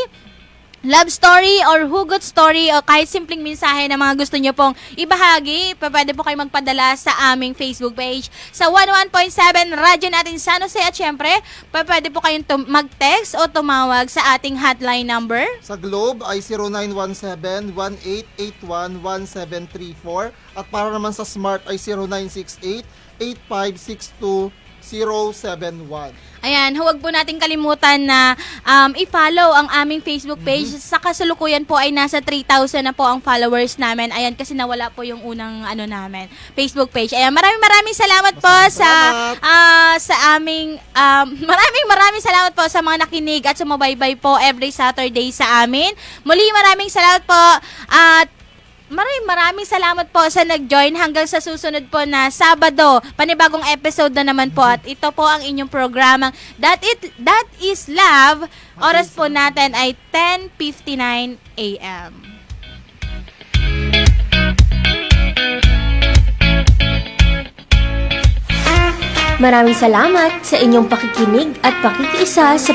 love story or hugot story o kahit simpleng mensahe na mga gusto nyo pong ibahagi, pwede po kayo magpadala sa aming Facebook page sa 101.7 Radyo natin San Jose at syempre, pwede po kayong mag-text o tumawag sa ating hotline number. Sa Globe ay 0917-1881-1734 at para naman sa Smart ay 0968-8562-071. Ayan, huwag po natin kalimutan na i-follow ang aming Facebook page. Sa kasalukuyan po ay nasa 3,000 na po ang followers namin. Ayan, kasi nawala po yung unang namin, Facebook page. Ayan, maraming salamat po sa aming maraming salamat po sa mga nakinig at sumabaybay po every Saturday sa amin. Muli maraming salamat po at maraming salamat po sa nag-join hanggang sa susunod po na Sabado. Panibagong episode na naman po at ito po ang inyong programang That is Love. Oras po natin ay 10:59 a.m. Maraming salamat sa inyong pakikinig at pakikiisa sa